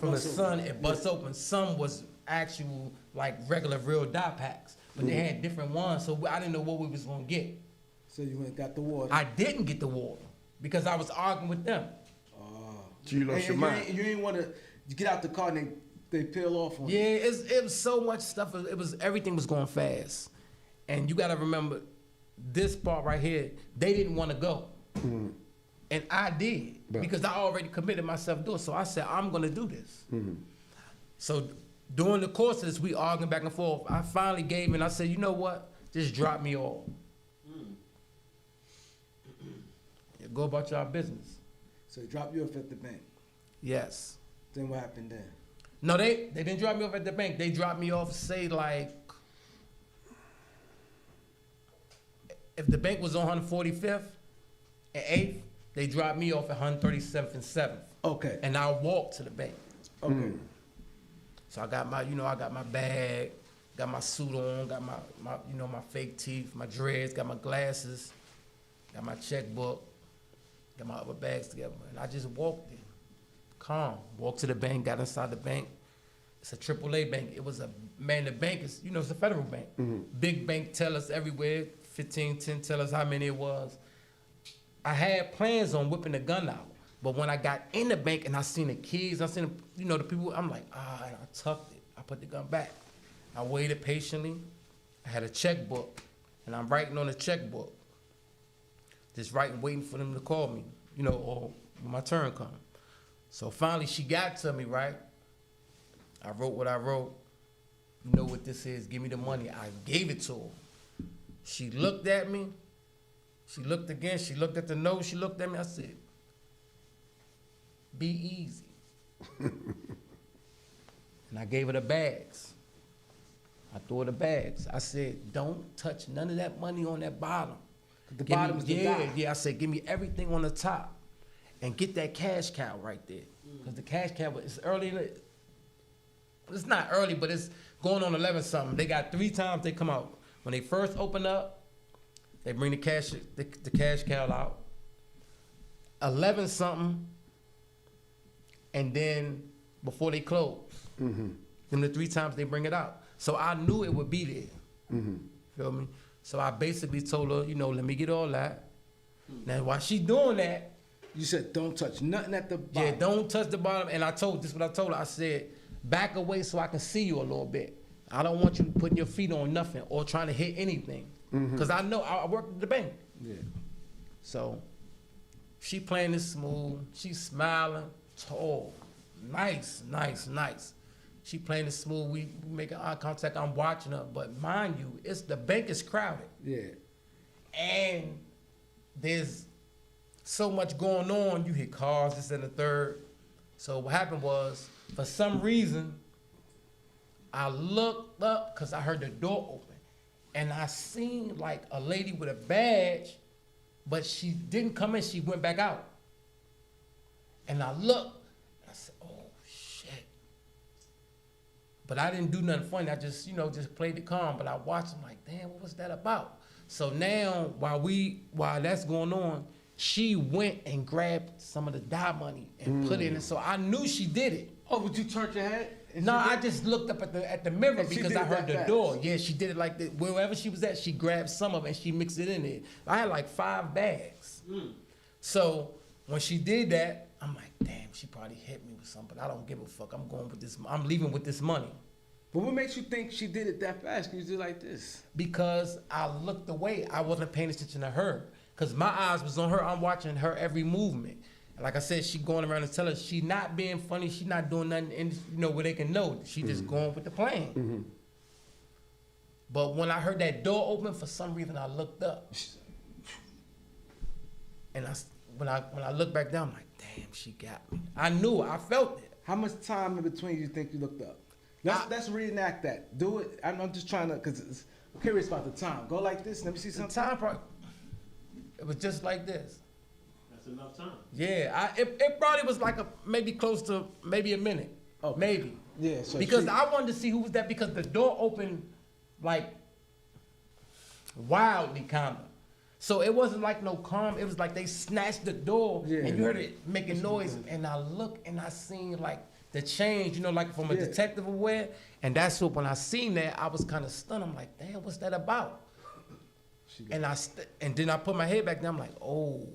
from the sun, it busts open. Some was actual, like regular real dye packs. But they had different ones, so I didn't know what we was gonna get. So you went and got the water. I didn't get the water because I was arguing with them. so you lost your mind. You didn't want to get out the car and they peel off on you. Yeah, it was so much stuff. Everything was going fast, and you got to remember this part right here. They didn't want to go, and I did because I already committed myself to do it. So I said I'm gonna do this. So during the course of this, we arguing back and forth. I finally gave in. I said, you know what? Just drop me off. Yeah, go about your business. So he dropped you off at the bank. Yes. Then what happened then? No, they didn't drop me off at the bank. They dropped me off, say, like, if the bank was on 145th and 8th, they dropped me off at 137th and 7th. Okay. And I walked to the bank. Okay. So I got my, I got my bag, got my suit on, got my my fake teeth, my dreads, got my glasses, got my checkbook, got my other bags together. And I just walked in, calm. Walked to the bank, got inside the bank. It's a AAA bank. It was the bank is, it's a federal bank. Big bank tellers everywhere, 15, 10 tellers how many it was. I had plans on whipping the gun out. But when I got in the bank and I seen the keys, I seen the people, I'm like, and I tucked it. I put the gun back. I waited patiently. I had a checkbook, and I'm writing on the checkbook. Just writing, waiting for them to call me, or when my turn come. So finally she got to me, right? I wrote what I wrote. You know what this is, give me the money. I gave it to her. She looked at me. She looked again. She looked at the note. She looked at me. I said, be easy. And I gave her the bags. I threw her the bags. I said, don't touch none of that money on that bottom. The bottom is the dime. Yeah, I said, give me everything on the top. And get that cash cow right there. Because the cash cow is early. It's not early, but it's going on 11 something. They got 3 times they come out. When they first open up, they bring the cash cow out. 11 something. And then before they close, then the 3 times they bring it out. So I knew it would be there. Feel me? So I basically told her, let me get all that. Now while she doing that, You said don't touch nothing at the bottom. yeah, don't touch the bottom. And this is what I told her. I said, back away so I can see you a little bit. I don't want you putting your feet on nothing or trying to hit anything. Because I know I worked at the bank. Yeah. So she playing this smooth. She's smiling, tall, nice. She playing it smooth. We making eye contact. I'm watching her. But mind you, the bank is crowded. Yeah. And there's so much going on. You hear cars, this and the third. So what happened was, for some reason, I looked up because I heard the door open. And I seen like a lady with a badge, but she didn't come in. She went back out. And I looked. And I said, oh, shit. But I didn't do nothing funny. I just, just played it calm. But I watched. I'm like, damn, what was that about? So now, while that's going on, she went and grabbed some of the dye money and put it in. So I knew she did it. Oh, but you turned your head? No, I just looked up at the mirror And she because did I it heard that the fast. door. Yeah, she did it like that. Wherever she was at, she grabbed some of it and she mixed it in there. I had like 5 bags. So when she did that, I'm like, damn, she probably hit me with something. I don't give a fuck. I'm going with this. I'm leaving with this money. But what makes you think she did it that fast? Can you do it like this? Because I looked away. I wasn't paying attention to her. Because my eyes was on her. I'm watching her every movement. And like I said, she going around and telling us she not being funny. She not doing nothing where they can know. She just going with the plan. But when I heard that door open, for some reason I looked up. And when I looked back down, I'm like, damn, she got me. I knew it. I felt it. How much time in between you think you looked up? Let's reenact that. Do it. I'm just trying to, because I'm curious about the time. Go like this. Let me see The something. time probably, it was just like this. That's enough time. Yeah, it probably was like maybe close to maybe a minute. Okay. Maybe. Yeah, so because she- I wanted to see who was that because the door opened like wildly kind of. So it wasn't like no calm. It was like they snatched the door Yeah. and you heard it making noise. And I looked and I seen like the change, like from a Yeah. detective aware. And that's what when I seen that, I was kind of stunned. I'm like, damn, what's that about? And and then I put my head back down. I'm like, oh.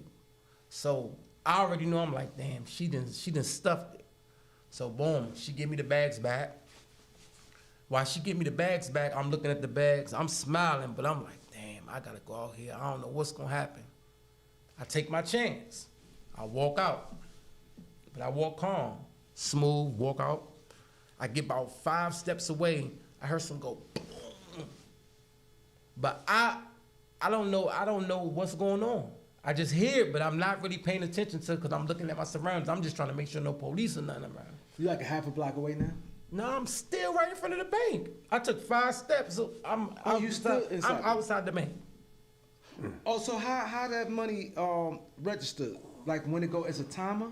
So I already know. I'm like, damn, she done stuffed it. So boom, she give me the bags back. While she give me the bags back, I'm looking at the bags. I'm smiling, but I'm like, damn, I gotta go out here. I don't know what's gonna happen. I take my chance. I walk out, but I walk calm, smooth, walk out. I get about 5 steps away. I heard some go boom. But I don't know. I don't know what's going on. I just hear it, but I'm not really paying attention to it because I'm looking at my surroundings. I'm just trying to make sure no police or nothing around. You like a half a block away now? No, I'm still right in front of the bank. I took 5 steps, so I'm outside the bank. Oh, so how that money registered? Like when it go as a timer?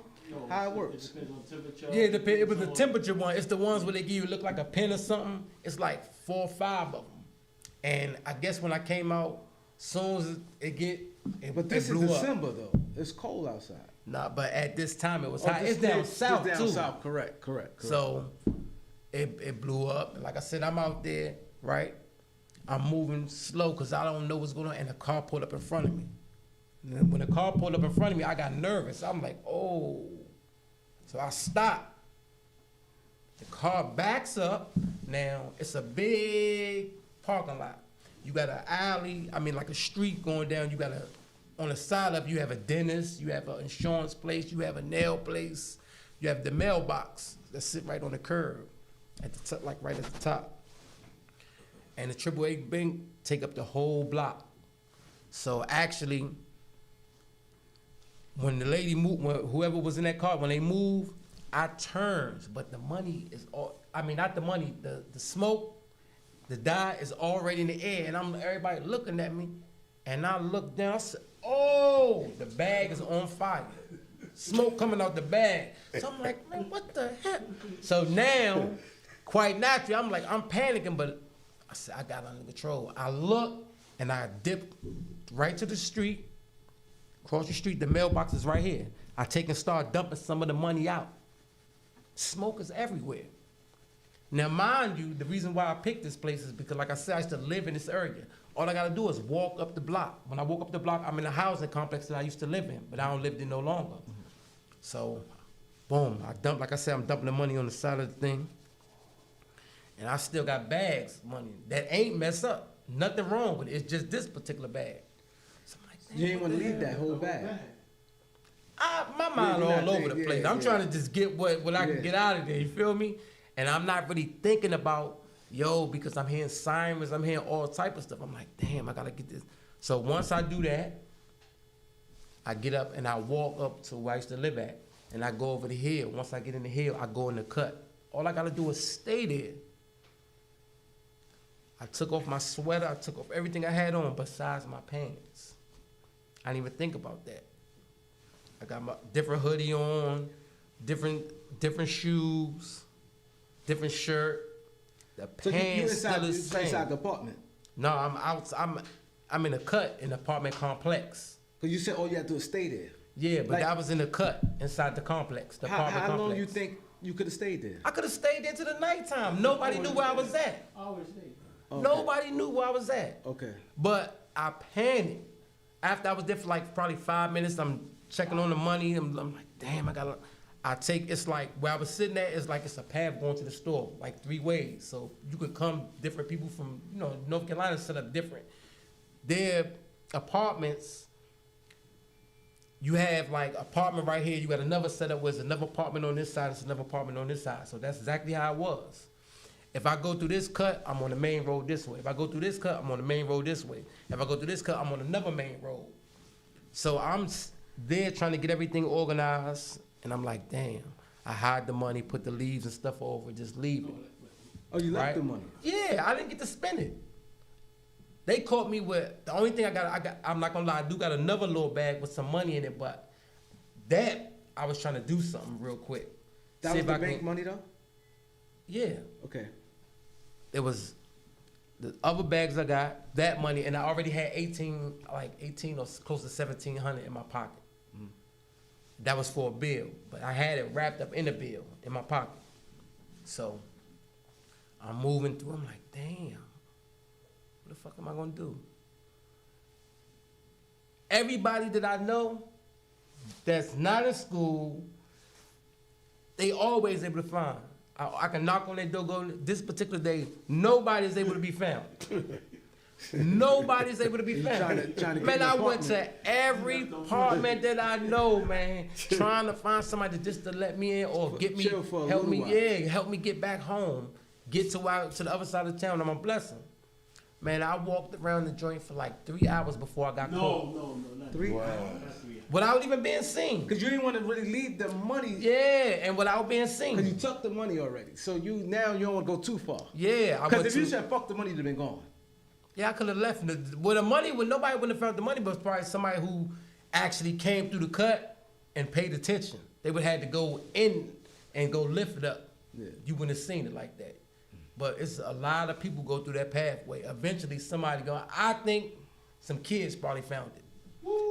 How it works? It depends on temperature. Yeah, it was the temperature one. It's the ones where they give you look like a pen or something. It's like 4 or 5 of them. And I guess when I came out, soon as But this it is blew December up. though. It's cold outside. Nah, but at this time it was hot. It's down south It's too. down south. Correct. So it blew up. Like I said, I'm out there, right? I'm moving slow because I don't know what's going on, and the car pulled up in front of me. And then when the car pulled up in front of me, I got nervous. I'm like, oh. So I stopped. The car backs up. Now, it's a big parking lot. You got an alley, like a street going down. You got on the side of you have a dentist, you have an insurance place, you have a nail place, you have the mailbox that sit right on the curb, at the top, like right at the top. And the AAA bank take up the whole block. So actually, when the lady moved, whoever was in that car, when they moved, I turned, but the money is all, not the money, the smoke, the dye is already in the air, and everybody looking at me, and I look down, I said, oh, the bag is on fire. Smoke coming out the bag. So I'm like, man, what the heck? So now, quite naturally, I'm panicking, but I said, I got it under control. I look, and I dip right to the street, cross the street, the mailbox is right here. I take and start dumping some of the money out. Smoke is everywhere. Now, mind you, the reason why I picked this place is because, like I said, I used to live in this area. All I gotta do is walk up the block. When I walk up the block, I'm in a housing complex that I used to live in, but I don't live there no longer. So, boom, like I said, I'm dumping the money on the side of the thing. And I still got bags, money, that ain't messed up. Nothing wrong with it. It's just this particular bag. So I'm like, You ain't want to leave that whole bag. My mind Maybe all not over think, the place. yeah, I'm yeah. trying to just get what I can get out of there, you feel me? And I'm not really thinking about, because I'm hearing sirens, I'm hearing all type of stuff. I'm like, damn, I gotta get this. So once I do that, I get up and I walk up to where I used to live at, and I go over the hill. Once I get in the hill, I go in the cut. All I gotta do is stay there. I took off my sweater, I took off everything I had on besides my pants. I didn't even think about that. I got my different hoodie on, different shoes, different shirt. The So pants still the same. inside the apartment? No, I'm out. I'm in a cut in the apartment complex. Because you said all you had to do is stay there. Yeah, but Like- I was in a cut inside the complex. The How apartment complex. long you think you could have stayed there? I could have stayed there till the nighttime. Nobody knew where I was at. I always say. Okay. Nobody knew where I was at. Okay. But I panicked. After I was there for like probably 5 minutes, I'm checking on the money. I'm like, damn, it's like where I was sitting at, it's like it's a path going to the store, like 3 ways. So you could come, different people from, North Carolina set up different. Their apartments, you have like apartment right here, you got another setup where there's another apartment on this side, it's another apartment on this side. So that's exactly how it was. If I go through this cut, I'm on the main road this way. If I go through this cut, I'm on the main road this way. If I go through this cut, I'm on another main road. So I'm there trying to get everything organized, and I'm like, damn. I hide the money, put the leaves and stuff over, just leave it. Oh, you left Right? the money? Yeah, I didn't get to spend it. They caught me with, the only thing I'm not gonna lie, I do got another little bag with some money in it, but that, I was trying to do something real quick. That See was if I the bank can- money though? Yeah. Okay. It was the other bags I got, that money, and I already had 18 or close to 1,700 in my pocket. That was for a bill, but I had it wrapped up in a bill in my pocket. So I'm moving through, I'm like, damn, what the fuck am I gonna do? Everybody that I know that's not in school, they always able to find. I can knock on their door, go, this particular day, nobody's able to be found. Nobody's able to be You found. trying to get Man, an I went apartment. to every apartment that I know, man, trying to find somebody just to let me in or get me, Chill for a help me, little while. help me get back home, get to the other side of town. I'm a blessing. Man, I walked around the joint for like 3 hours before I got caught. No, not 3 hours. That's 3 hours. Without even being seen. Because you didn't want to really leave the money. Yeah, and without being Because you seen. took the money already. So you don't want to go too far. Yeah, I Because went if you to. said fuck the money, you'd have been gone. Yeah, I could have left. With the money, nobody wouldn't have felt the money, but probably somebody who actually came through the cut and paid attention. They would have had to go in and go lift it up. Yeah. You wouldn't have seen it like that. But it's a lot of people go through that pathway. Eventually, somebody go. I think some kids probably found it.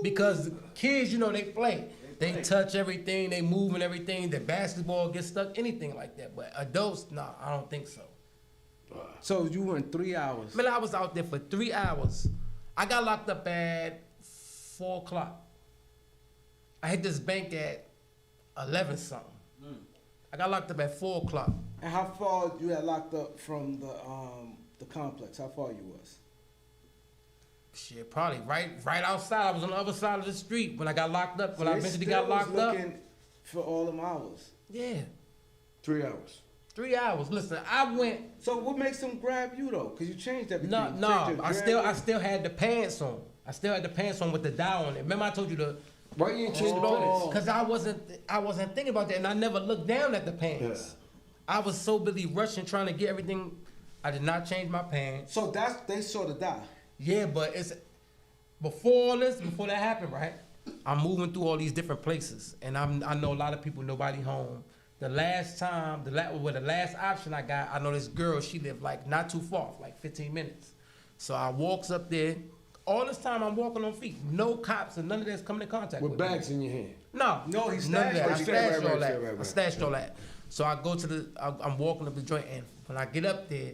Because kids, they play. They touch everything, they move and everything. The basketball gets stuck, anything like that. But adults, nah, I don't think so. So you went 3 hours. Man, I was out there for 3 hours. I got locked up at 4 o'clock. I hit this bank at 11 something. I got locked up at 4 o'clock. And how far you had locked up from the complex? How far you was? Shit, probably right outside. I was on the other side of the street when I got locked up. When I They eventually still got was locked up. looking for all them hours. Yeah, 3 hours. 3 hours. Listen, I went. So what makes them grab you though? Because you changed everything. No, You changed no. your I still had the pants on. I still had the pants on with the dial on it. Remember I told you the. Why you ain't change the pants? Because I wasn't thinking about that, and I never looked down at the pants. I was so busy rushing, trying to get everything. I did not change my pants. So they saw the die. Yeah, but it's before that happened, right? I'm moving through all these different places, and I know a lot of people. Nobody home. The last time, the last option I got, I know this girl. She lived like not too far, like 15 minutes. So I walks up there. All this time I'm walking on feet. No cops and none of that's coming in contact with With me. bags in your hand. No, No, he none of that. I stashed stashed right, all that. right. I stashed all that. So I go to I'm walking up the joint, and when I get up there,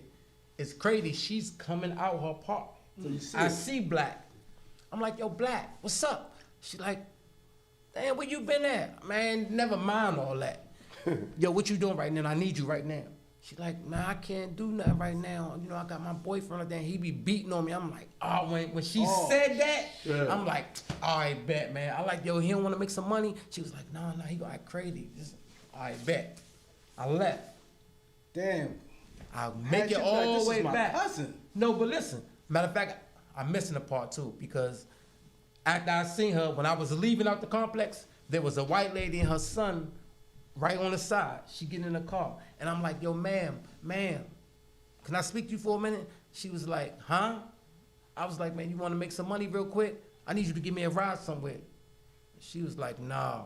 it's crazy. She's coming out her apartment. So you see I it. see Black. I'm like, yo, Black, what's up? She like, damn, where you been at? Man, never mind all that. Yo, what you doing right now? I need you right now. She like, man, I can't do nothing right now. I got my boyfriend like that. He be beating on me. I'm like, oh, when she said that, I'm like, all right, bet, man. I like, yo, he don't want to make some money. She was like, no, he gonna act crazy. All right, bet. I left. Damn. I'll make How'd it you all like, the this way is my back. cousin. No, but listen. Matter of fact, I'm missing a part too, because after I seen her, when I was leaving out the complex, there was a white lady and her son right on the side. She getting in the car. And I'm like, yo, ma'am, can I speak to you for a minute? She was like, huh? I was like, man, you want to make some money real quick? I need you to give me a ride somewhere. She was like, nah.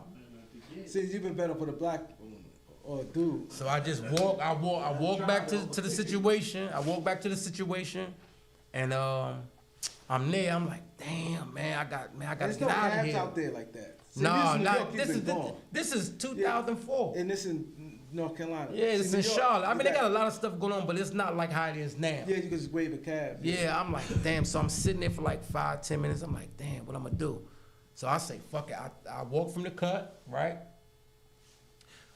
See, you've been better for the black or dude. So I just walk back to the situation. I walk back to the situation, and I'm there. I'm like, damn, man, I gotta There's get no out of cabs here. out there like that. See, No, New York, this you've is been gone. this is 2004. And this in North Carolina. Yeah, it's See, in New York, Charlotte. I mean, you they got a lot of stuff going on, but it's not like how it is now. Yeah, you can just wave a cab. Yeah, I'm like, damn. So I'm sitting there for like 5-10 minutes. I'm like, damn, what I'm gonna do? So I say, fuck it. I walk from the cut, right?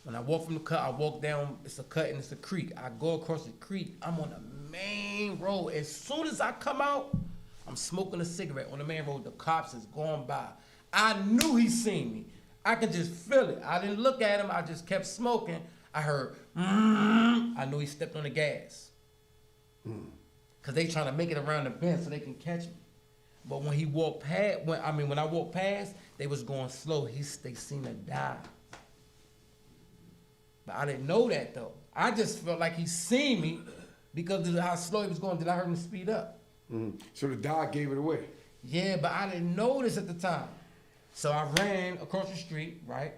When I walk from the cut, I walk down. It's a cut and it's a creek. I go across the creek. I'm on the main road. As soon as I come out, I'm smoking a cigarette on the main road. The cops is going by. I knew he seen me. I could just feel it. I didn't look at him. I just kept smoking. I heard, I knew he stepped on the gas. Cause they trying to make it around the bend so they can catch me. But when he walked past, when I walked past, they was going slow. They seen her die. But I didn't know that though. I just felt like he seen me because of how slow he was going. Did I heard him speed up? So the dog gave it away. Yeah, but I didn't know this at the time. So I ran across the street, right?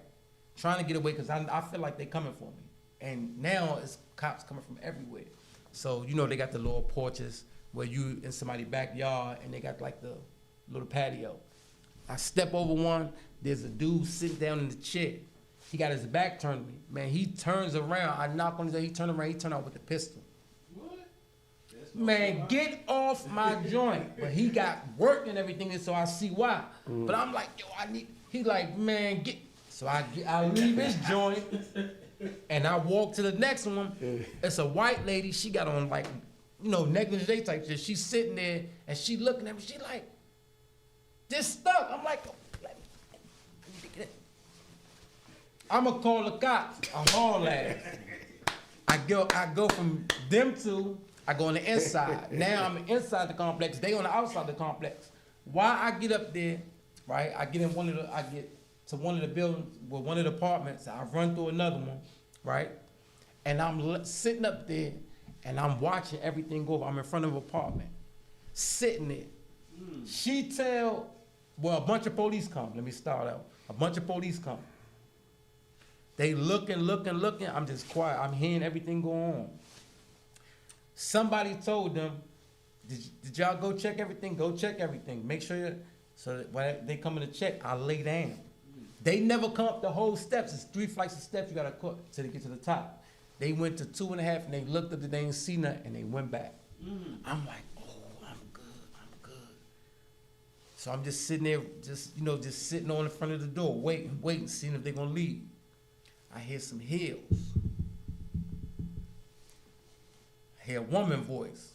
Trying to get away because I feel like they coming for me. And now it's cops coming from everywhere. So, they got the little porches where you in somebody's backyard and they got like the little patio. I step over one, there's a dude sitting down in the chair. He got his back turned to me. Man, he turns around. I knock on his door, he turned around, he turned out with the pistol. Man, get off my joint. But he got work and everything, and so I see why. But I'm like, yo, he like, man, get. So I leave his joint, and I walk to the next one. It's a white lady. She got on like, negligee type shit. She's sitting there, and she looking at me. She like, just stuck. I'm like, I'm gonna call the cops. I haul at it. I go from them two. I go on the inside. Now I'm inside the complex. They on the outside of the complex. Why I get up there, right? I get to one of the buildings with one of the apartments. I run through another one, right? And I'm sitting up there, and I'm watching everything go. I'm in front of an apartment, sitting there. She a bunch of police come. Let me start out. A bunch of police come. They looking. I'm just quiet. I'm hearing everything go on. Somebody told them, did y'all go check everything? Go check everything. Make sure so that when they come in to check, I lay down. They never come up the whole steps. It's 3 flights of steps you gotta cut till they get to the top. They went to 2.5 and they looked up, they didn't see nothing, and they went back. I'm like, oh, I'm good. So I'm just sitting there, just sitting on the front of the door, waiting, seeing if they're gonna leave. I hear some heels. I hear a woman voice.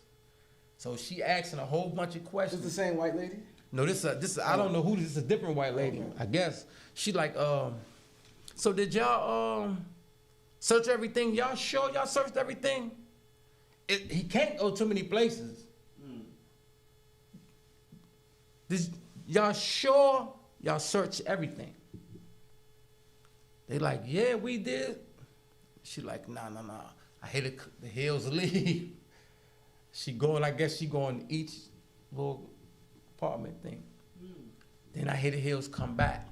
So she asking a whole bunch of questions. This the same white lady? No, this I don't know who this is. A different white lady, I guess. She like, so did y'all search everything? Y'all sure y'all searched everything? He can't go too many places. Y'all sure y'all searched everything? They like, yeah, we did. She like, nah. I hear the hills leave. I guess she going each little apartment thing. Then I hear the hills come back.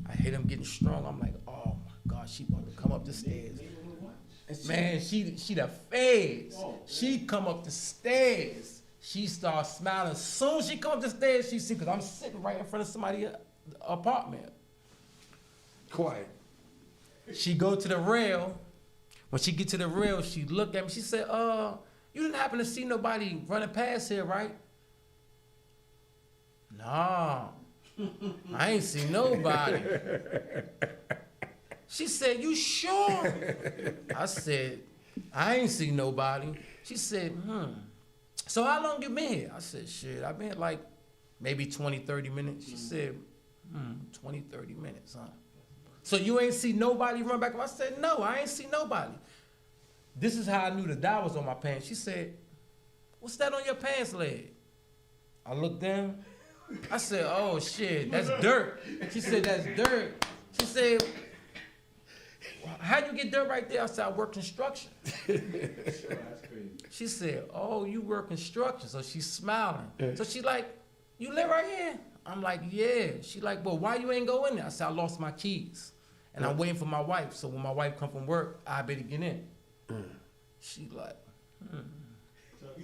I hear them getting strong. I'm like, oh my God, she about to come up the stairs. Man, she the feds. She come up the stairs. She starts smiling. As soon as she come up the stairs, she see, because I'm sitting right in front of somebody's apartment. Quiet. She go to the rail. When she get to the rail, she look at me. She said, you didn't happen to see nobody running past here, right? Nah, I ain't seen nobody. She said, you sure? I said, I ain't seen nobody. She said, so how long you been here? I said, shit, I've been like maybe 20, 30 minutes. She said, 20, 30 minutes, huh? So you ain't see nobody run back? I said, no, I ain't see nobody. This is how I knew the dye was on my pants. She said, what's that on your pants leg? I looked down. I said, oh shit, that's dirt. She said, that's dirt. She said, how'd you get dirt right there? I said, I work construction. She said, oh, you work construction. So she's smiling. So she like, you live right here? I'm like, yeah. She like, well, why you ain't go in there? I said, I lost my keys. And I'm waiting for my wife. So when my wife come from work, I better get in. She like,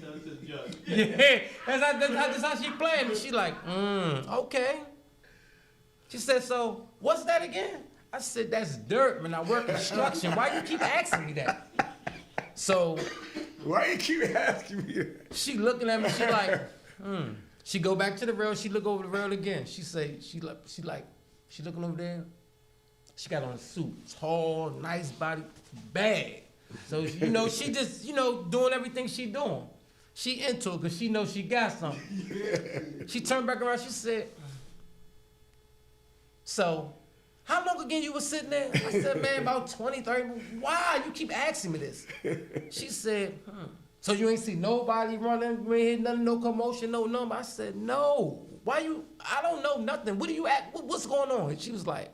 Tell it to the judge. yeah, that's how she playing. And she like, okay. She said, so what's that again? I said, that's dirt, man. I work construction. Why you keep asking me that? So why you keep asking me that? She looking at me. She like, She go back to the rail. She look over the rail again. She say, she looking over there. She got on a suit, tall, nice body, bad. So she just doing everything she doing. She into it because she knows she got something. She turned back around. She said, so how long again you was sitting there? I said, man, about 20, 30. Why you keep asking me this? She said, so you ain't see nobody running, you ain't hear nothing, no commotion, no number. I said, no. Why you? I don't know nothing. What do you act? What's going on? And she was like,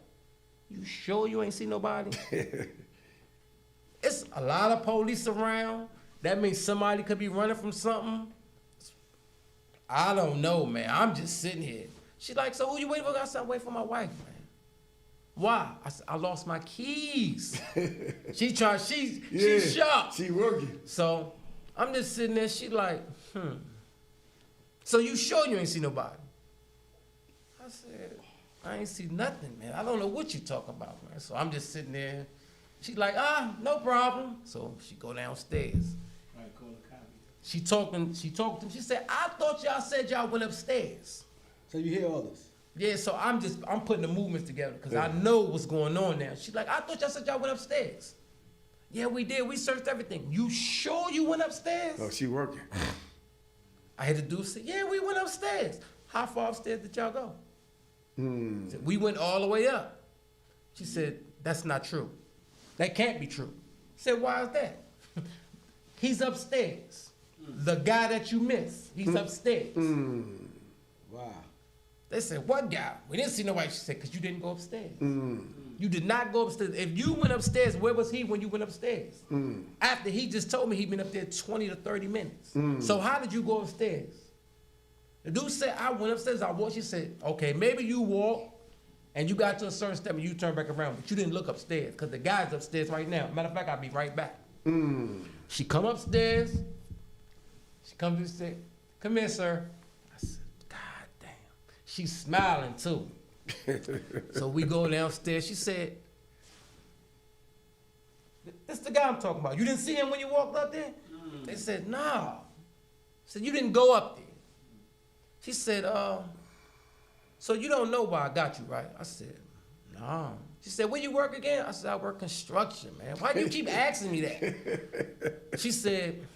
you sure you ain't see nobody? It's a lot of police around. That means somebody could be running from something. I don't know, man. I'm just sitting here. She like, so who you waiting for? I said, I'm waiting for my wife, man. Why? I said, I lost my keys. She's sharp. She working. So I'm just sitting there. She like, so you sure you ain't see nobody? I said, I ain't see nothing, man. I don't know what you talking about, man. So I'm just sitting there. She like, no problem. So she go downstairs. Right, call the copy. She talking to him. She said, I thought y'all said y'all went upstairs. So you hear all this? Yeah, so I'm putting the movements together because I know what's going on now. She's like, I thought y'all said y'all went upstairs. Yeah, we did. We searched everything. You sure you went upstairs? Oh, she working. I had to do say, yeah, we went upstairs. How far upstairs did y'all go? Said, we went all the way up. She said, that's not true. That can't be true. I said, why is that? He's upstairs. The guy that you miss, he's upstairs. Wow. They said, what guy? We didn't see nobody. She said, because you didn't go upstairs. You did not go upstairs. If you went upstairs, where was he when you went upstairs? After he just told me he'd been up there 20 to 30 minutes. So how did you go upstairs? The dude said, I went upstairs, I walked. She said, okay, maybe you walked and you got to a certain step and you turned back around, but you didn't look upstairs because the guy's upstairs right now. Matter of fact, I'll be right back. She come upstairs. She comes and said, come here, sir. I said, God damn. She's smiling too. So we go downstairs. She said, that's the guy I'm talking about. You didn't see him when you walked up there? They said, nah. I said, you didn't go up there. She said, so you don't know why I got you, right? I said, no. She said, where you work again? I said, I work construction, man. Why do you keep asking me that? She said,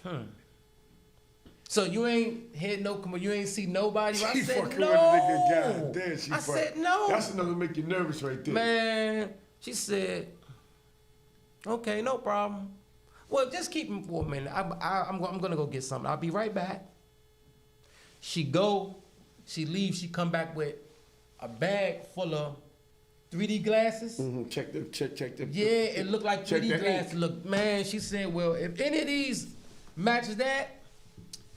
so you ain't had you ain't see nobody? I said, no. I said, no. That's enough to make you nervous right there. Man, she said, okay, no problem. Well, just keep him for a minute. I'm going to go get something. I'll be right back. She leaves, she come back with a bag full of 3D glasses. Check the. Yeah, it looked like 3D glasses. Look, man, she said, well, if any of these matches that,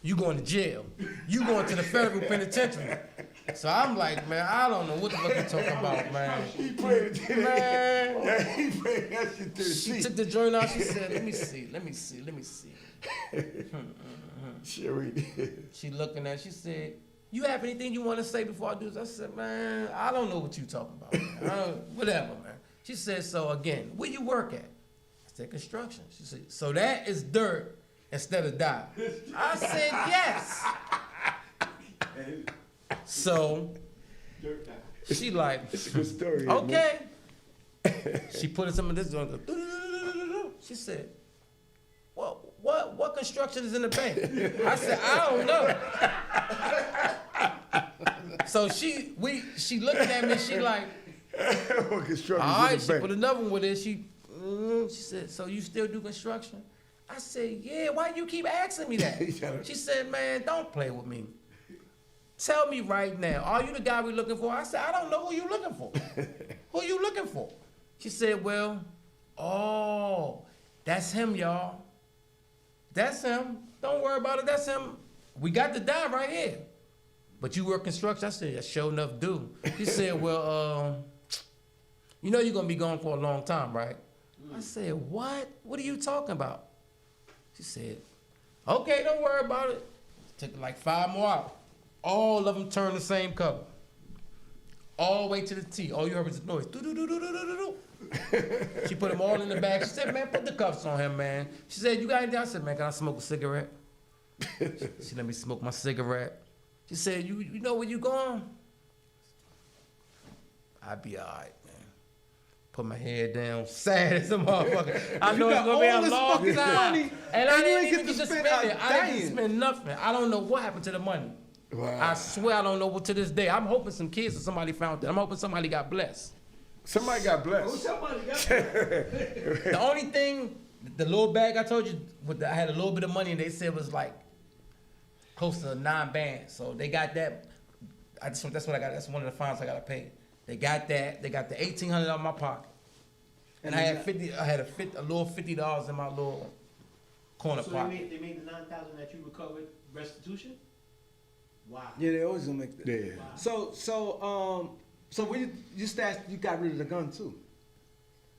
you going to jail. You going to the federal penitentiary. So I'm like, man, I don't know what the fuck you talking about, man. He played it. Man. Yeah, he played that shit to the She seat. took the joint out. She said, let me see. Sure he did. She looking at. She said, you have anything you want to say before I do this? I said, man, I don't know what you talking about. Man. Whatever, man. She said, so again, where you work at? I said, construction. She said, so that is dirt instead of dye. I said, yes. So she like, It's a good story. okay. She put some of this on. She said, well, what construction is in the bank? I said, I don't know. So she looking at me, she like, What construction all right, in the she bank? put another one with it. She said, so you still do construction? I said, yeah, why you keep asking me that? She said, man, don't play with me. Tell me right now, are you the guy we looking for? I said, I don't know who you looking for. Who you looking for? She said, well, oh, that's him, y'all. That's him. Don't worry about it. That's him. We got the dye right here. But you work construction? I said, yeah, sure enough do. She said, well, you know you're going to be gone for a long time, right? I said, what? What are you talking about? She said, okay, don't worry about it. Took like 5 more hours. All of them turned the same color. All the way to the T. All you heard was the noise. Do-do-do-do-do-do-do. She put them all in the bag. She said, man, put the cuffs on him, man. She said, you got anything? I said, man, can I smoke a cigarette? She let me smoke my cigarette. She said, you know where you going? I'd be all right, man. Put my head down, sad as a motherfucker. I know it's going to be a long time. And I didn't even get to spend it. I didn't spend nothing. I don't know what happened to the money. Wow. I swear I don't know what to this day. I'm hoping some kids or somebody found it. I'm hoping somebody got blessed. Somebody got blessed. The only thing, the little bag I told you, I had a little bit of money and they said it was like close to 9 bands. So they got that. That's what I got. That's one of the fines I got to pay. They got that. They got the $1,800 out of my pocket. And I had a little $50 in my little corner So pocket. they made the 9,000 that you recovered restitution? Wow. Yeah, they always gonna make that. Yeah. Wow. So when you got rid of the gun too,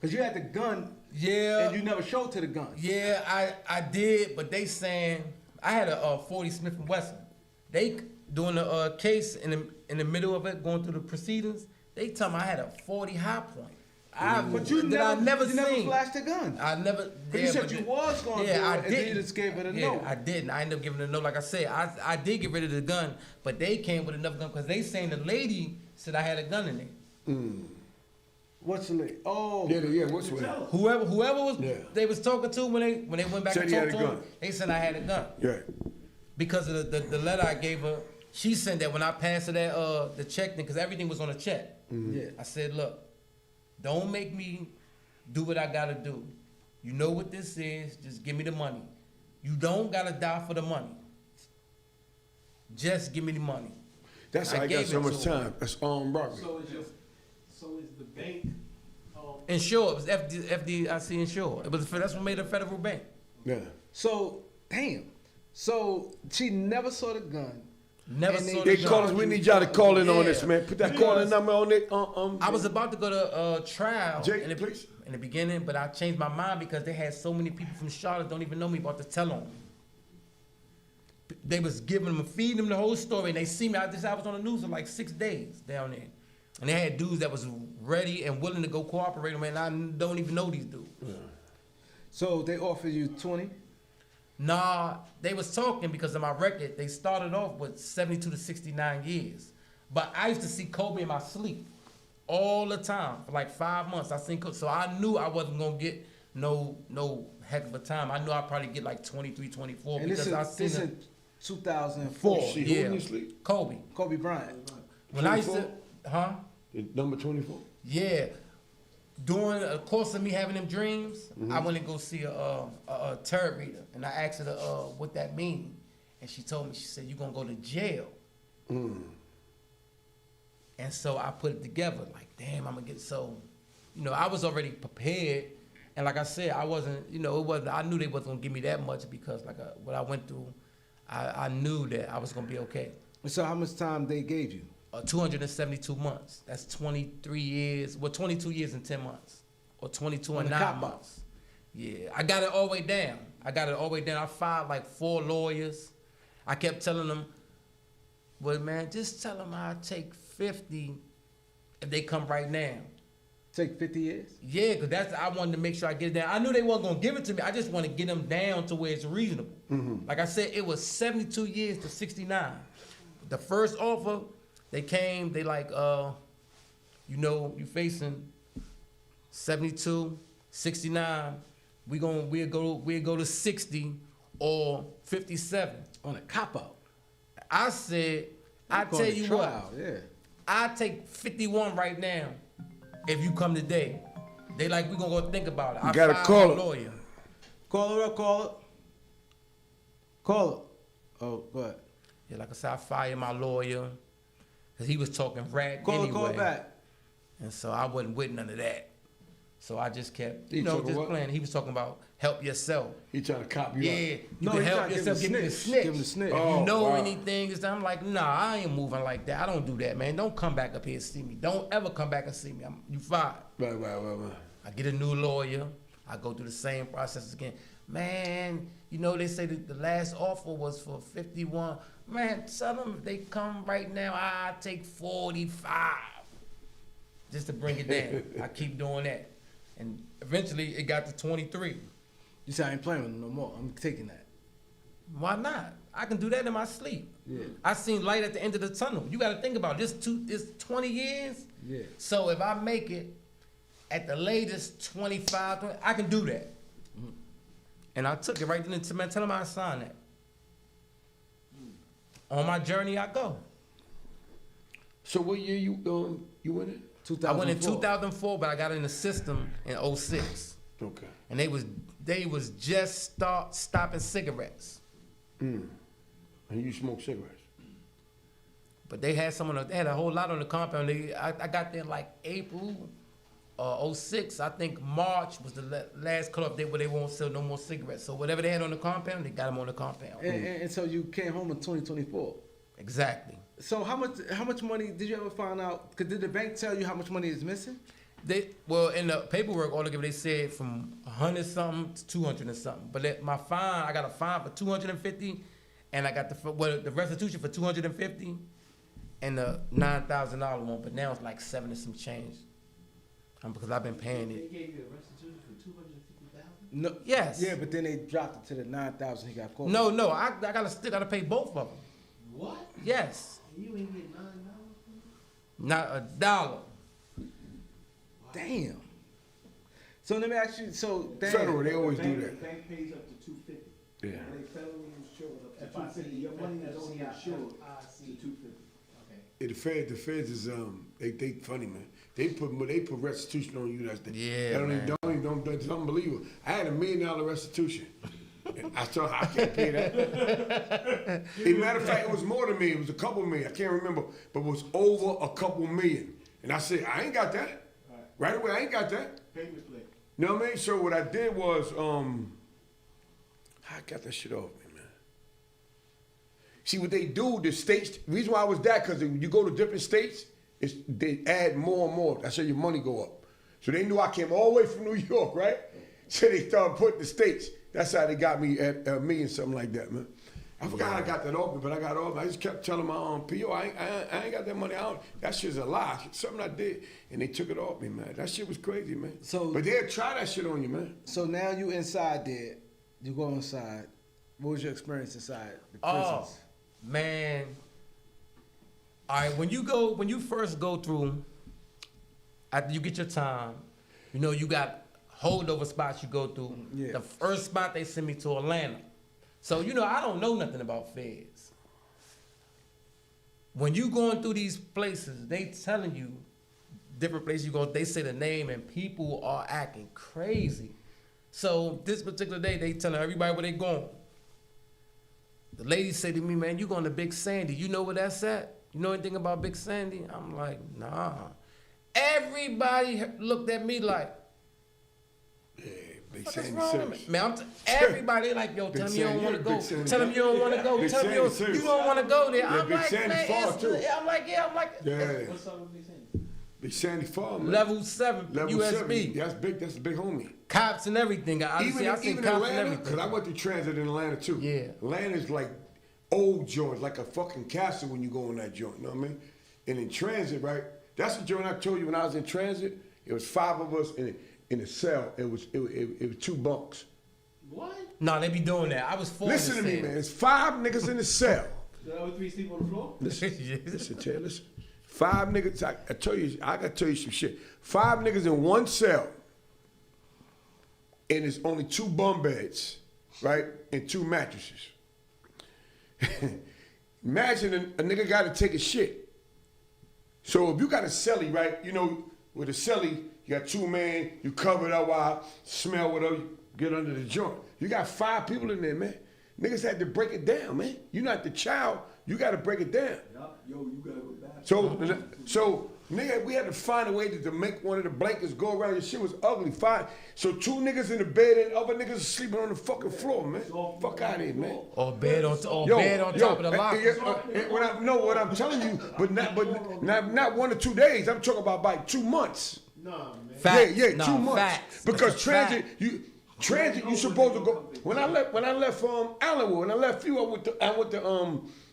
cause you had the gun Yeah. and you never showed to the gun. Yeah, I did, but they saying I had a 40 Smith & Wesson. They doing the case in the middle of it, going through the proceedings. They tell me I had a 40 high point. But you never seen. flashed the gun. I never. But you said you was going to do it, I and didn't. then you just gave it a yeah, no. I didn't. I ended up giving it a no. Like I said, I did get rid of the gun, but they came with another gun because they saying the lady said I had a gun in there. What's the lady? Oh. Yeah, what's with it? Whoever was Yeah. they was talking to when they went back Said and he talked had to a him, gun. they said I had a gun. Yeah. Because of the letter I gave her, she said that when I passed her that the check thing, because everything was on a check. Yeah. I said, look, don't make me do what I gotta do. You know what this is, just give me the money. You don't gotta die for the money. Just give me the money. That's I how I got gave so it much to him. time. That's armed robbery. So is the bank? Insure. It was FDIC insure. That's what made a federal bank. Yeah. So, damn. So she never saw the gun. Never And saw They the call gun. us. We need y'all to call in on Yeah. this, man. Put that calling number on it. I was about to go to trial Jake, in, please. in the beginning, but I changed my mind because they had so many people from Charlotte don't even know me about to tell on me. They was giving them, feeding them the whole story, and they see me. I was on the news for like 6 days down there, and they had dudes that was ready and willing to go cooperate with me, and I don't even know these dudes. So they offered you 20? Nah, they was talking because of my record. They started off with 72 to 69 years. But I used to see Kobe in my sleep all the time for like 5 months. I seen Kobe, so I knew I wasn't gonna get no heck of a time. I knew I'd probably get like 23, 24 And because I seen this him. in 2004. See who in your sleep? Kobe. Kobe Bryant. When I used to, 24? Number 24. yeah. During the course of me having them dreams, I went to go see a tarot reader, and I asked her what that mean, and she told me, she said, "You're gonna go to jail." And so I put it together, like, damn, I'm gonna get so, I was already prepared, and like I said, I wasn't, I knew they wasn't gonna give me that much because what I went through, I knew that I was gonna be okay. So how much time they gave you? 272 months. That's 23 years. Well, 22 years and 10 months, or 22 On and the 9 cop-out. months. Yeah, I got it all the way down. I filed like 4 lawyers. I kept telling them, well, man, just tell them I'll take 50 if they come right now. Take 50 years? Yeah, because I wanted to make sure I get it down. I knew they weren't going to give it to me. I just want to get them down to where it's reasonable. Like I said, it was 72 years to 69. The first offer, they came, they like, you facing 72, 69. We'll go to 60 or 57. On a cop-out. I said, I Going tell to you trial, what, yeah. I take 51 right now if you come today. They like, we're gonna go think about it. I gotta fired call my it. lawyer. Call her up, call it. Call it. Oh, go ahead. Yeah, like I said, I fired my lawyer because he was talking rap Call anyway. it, call it back. And so I wasn't with none of that. So I just kept, He talking just what? playing. He was talking about help yourself. He trying to cop you Yeah, up. you No, can he help trying to give yourself. him Give me the the snitch. snitch. Give him the snitch. If Oh, you know wow. anything, I'm like, nah, I ain't moving like that. I don't do that, man. Don't come back up here and see me. Don't ever come back and see me. You fired. Right. I get a new lawyer. I go through the same process again. Man, they say that the last offer was for 51. Man, tell them if they come right now, I take 45. Just to bring it down. I keep doing that. And eventually it got to 23. You say I ain't playing with him no more. I'm taking that. Why not? I can do that in my sleep. Yeah. I seen light at the end of the tunnel. You got to think about it. This 20 years. Yeah. So if I make it at the latest 25, 20, I can do that. And I took it right then to man. Tell them I signed that. On my journey, I go. So what year you in it? 2004. I went in 2004, but I got in the system in 06. Okay. And they was just stopping cigarettes. And you smoke cigarettes? But they had they had a whole lot on the compound. I got there like April 06. I think March was the last cutoff date where they won't sell no more cigarettes. So whatever they had on the compound, they got them on the compound. And so you came home in 2024. Exactly. So how much money did you ever find out? Cause did the bank tell you how much money is missing? In the paperwork, altogether they said from 100 something to 200 and something. But my fine, I got a fine for 250, and I got the restitution for 250, and the $9,000 one. But now it's like 7 and some change, because I've been paying They it. gave you a restitution for 250,000. No. Yes. Yeah, but then they dropped it to the 9,000 he got caught. No, I gotta pay both of them. What? Yes. And you ain't get $9? Not $1. Damn. So let me ask you. So damn. Federal, they always do The that. bank pays up to 250. Yeah. And they federally insured up to If I 250. see Your money is only insured FCIC. to 250. Okay. The feds is they funny, man. They put restitution on you. That's Yeah, man. That's unbelievable. I had $1 million restitution, I told her, I can't pay that. As a matter of fact, it was more than me. It was a couple million. I can't remember, but it was over a couple million. And I said, I ain't got that. Right away, I ain't got that. Payment plan. You know what I mean? So what I did was, I got that shit off me, man. See what they do, the states, the reason why I was that, because when you go to different states, they add more and more. That's how your money go up. So they knew I came all the way from New York, right? So they started putting the states. That's how they got me at a million, something like that, man. I forgot I got that open, but I got off. I just kept telling my PO, I ain't got that money out. That shit's a lie. Something I did, and they took it off me, man. That shit was crazy, man. But they'll try that shit on you, man. So now you inside there. You go inside. What was your experience inside the prisons? Man. All right, when you first go through, after you get your time, you know, you got holdover spots you go through. Yeah. The first spot they sent me to Atlanta. So, you know, I don't know nothing about feds. When you going through these places, they telling you different places you go, they say the name and people are acting crazy. So this particular day, they telling everybody where they going. The lady said to me, man, you going to Big Sandy. You know where that's at? You know anything about Big Sandy? I'm like, nah. Everybody looked at me like, Big what is Sandy wrong with serious. me? Man, everybody like, yo, tell me you don't want to go. Sandy. Tell them you don't want to go. Big Tell them you Sandy don't want to go there. Yeah, I'm Big like, Sandy man, far, it's, too. I'm like, Yeah. What's up with Big Sandy? Big Sandy Farm, man. level 7 Level USB. 7. That's big. That's a big homie. Cops and everything. I seen Even cops and Atlanta, everything. because I went through transit in Atlanta too. Yeah. Atlanta's like old joints, like a fucking castle when you go in that joint. You know what I mean? And in transit, right? That's the joint I told you when I was in transit. It was 5 of us in a cell. It was 2 bunks. What? No, they be doing that. I was 4. Listen to me, man. It's 5 niggas in the cell. The other 3 sleep on the floor? Listen, Ted, listen. 5 niggas. I tell you, I gotta tell you some shit. 5 niggas in one cell, and it's only 2 bunk beds, right, and 2 mattresses. Imagine a nigga got to take a shit. So if you got a celly, right, you know, with a celly, you got 2 men, you cover it up while smell whatever, you get under the joint. You got 5 people in there, man. Niggas had to break it down, man. You're not the child. You got to break it down. Yo, you gotta go back. So nigga, we had to find a way to make one of the blankets go around. Your shit was ugly. Fine. So 2 niggas in the bed and other niggas sleeping on the fucking floor, man. Fuck out of here, man. Or bed on top of the locker. What I'm telling you, but not 1 or 2 days. I'm talking about like 2 months. Nah, man. Facts. Yeah, No, 2 months. facts. Because transit, Facts. you supposed to go. When I left Allenwood, when I left you, I went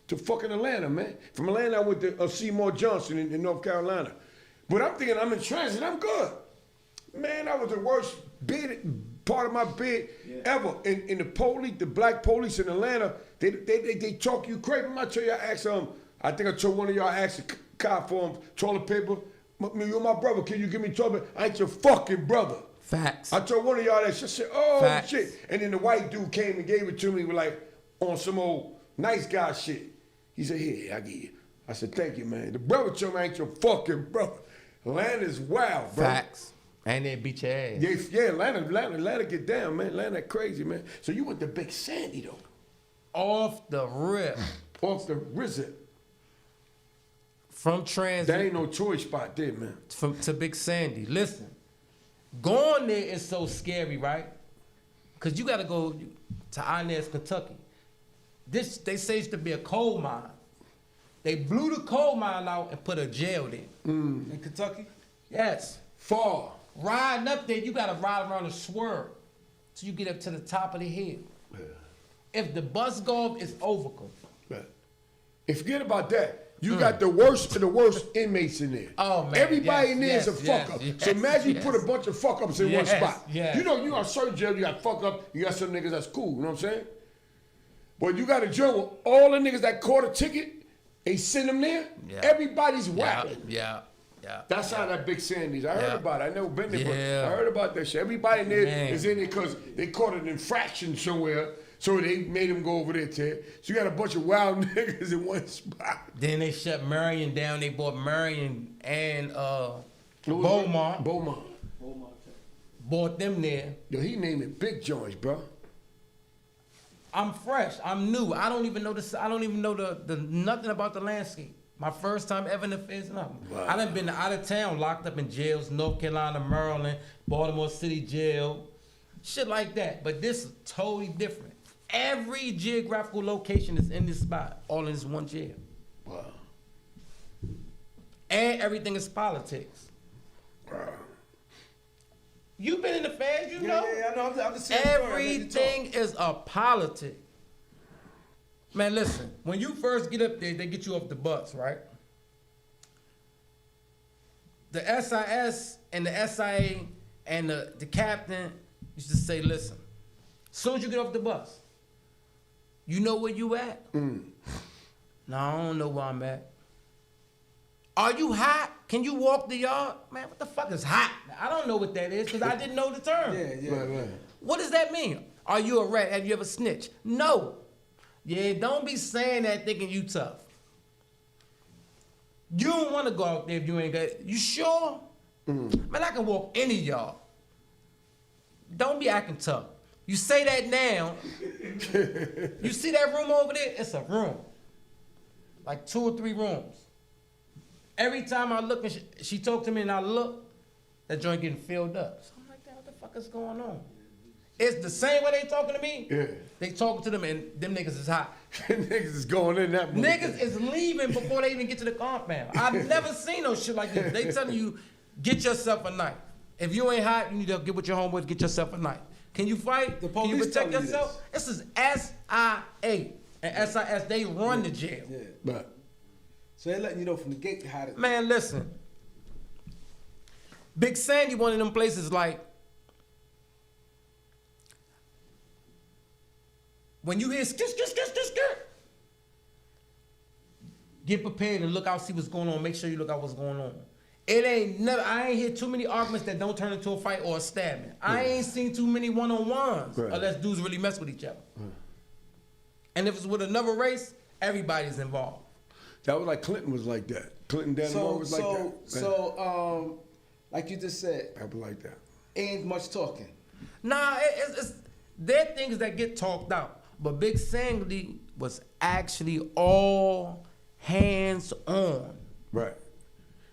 to fucking Atlanta, man. From Atlanta, I went to Seymour Johnson in North Carolina. But I'm thinking I'm in transit, I'm good. Man, that was the worst part of my bid ever. And the police, the black police in Atlanta, they talk you crazy. I tell you, I think I told one of y'all, I asked a cop for toilet paper. You're my brother, can you give me toilet paper? I ain't your fucking brother. Facts. I told one of y'all that shit. I said, oh, Facts. shit. And then the white dude came and gave it to me like on some old nice guy shit. He said, here, I give you. I said, thank you, man. The brother told me I ain't your fucking brother. Atlanta's wild, bro. Facts. And they beat your ass. Yeah, Atlanta get down, man. Atlanta crazy, man. So you went to Big Sandy, though. Off the rip. Off the RZA. From transit. That ain't no toy spot there, man. To Big Sandy. Listen, going there is so scary, right? Because you got to go to Inez, Kentucky. They say it's to be a coal mine. They blew the coal mine out and put a jail there. In Kentucky? Yes. Far. Riding up there, you got to ride around a swerve till you get up to the top of the hill. Yeah. If the bus go off, it's over. Right. And forget about that. You got the worst of the worst inmates in there. Oh, man. Everybody Yes, in there is a yes, fuck up. yes, So imagine you yes. put a bunch of fuck ups in one Yes, spot. yes. You know, you got certain jail, you got fuck up, you got some niggas that's cool, you know what I'm saying? But you got a jail with all the niggas that caught a ticket, they send them there, Yeah. everybody's whacking. Yeah. That's how that Big Sandy's. I heard Yeah. about it. I never been there, Yeah. but I heard about that shit. Everybody in there Man. is in there because they caught an infraction somewhere, so they made them go over there, Ted. So you got a bunch of wild niggas in one spot. Then they shut Marion down. They bought Marion and Beaumont. Beaumont. Bought them there. Yo, he named it Big Joints, bro. I'm fresh. I'm new. I don't even know this. I don't even know the nothing about the landscape. My first time ever in the feds, nothing. Wow. I done been out of town, locked up in jails, North Carolina, Maryland, Baltimore City jail, shit like that. But this is totally different. Every geographical location is in this spot, all in this one jail. Wow. And everything is politics. Wow. You been in the feds, you know? Yeah, I know. I'm just saying. Everything is a politic. Man, listen, when you first get up there, they get you off the bus, right? The SIS and the SIA and the captain used to say, listen, as soon as you get off the bus, you know where you at? No, I don't know where I'm at. Are you hot? Can you walk the yard? Man, what the fuck is hot? I don't know what that is because I didn't know the term. Yeah. What does that mean? Are you a rat? Have you ever snitched? No. Yeah, don't be saying that thinking you tough. You don't want to go out there if you ain't got. You sure? Man, I can walk any yard. Don't be acting tough. You say that now. You see that room over there? It's a room. Like 2 or 3 rooms. Every time I look and she talked to me and I look, that joint getting filled up. So I'm like, what the fuck is going on? It's the same way they talking to me. Yeah. They talking to them and them niggas is hot. Niggas is going in that motherfucker. Niggas is leaving before they even get to the compound. I've never seen no shit like this. They telling you, get yourself a knife. If you ain't hot, you need to get with your homeboys, get yourself a knife. Can you fight? The Can you police protect telling you yourself? This is SIA. And SIS, they run the jail. Yeah. Right. So they're letting you know from the gate how to. Man, listen. Big Sandy, one of them places like, when you hear skit, get prepared and look out, see what's going on. Make sure you look out what's going on. I ain't hear too many arguments that don't turn into a fight or a stabbing. I ain't seen too many one-on-ones unless dudes really mess with each other. And if it's with another race, everybody's involved. That was like Clinton was like that. Clinton Danimore was like that. So, like you just said, People like that. ain't much talking. Nah, there are things that get talked out. But Big Sandy was actually all hands on. Right.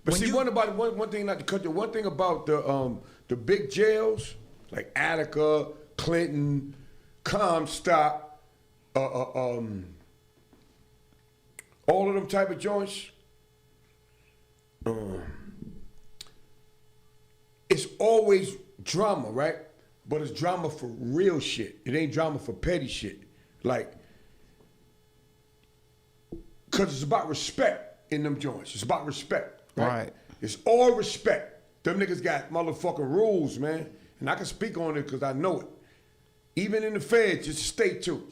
But When see, you- one thing, not to cut you, one thing about the big jails, like Attica, Clinton, Comstock, all of them type of joints, it's always drama, right? But it's drama for real shit. It ain't drama for petty shit. Like, because it's about respect in them joints. It's about respect, right? Right. It's all respect. Them niggas got motherfucking rules, man. And I can speak on it because I know it. Even in the feds, it's a state too.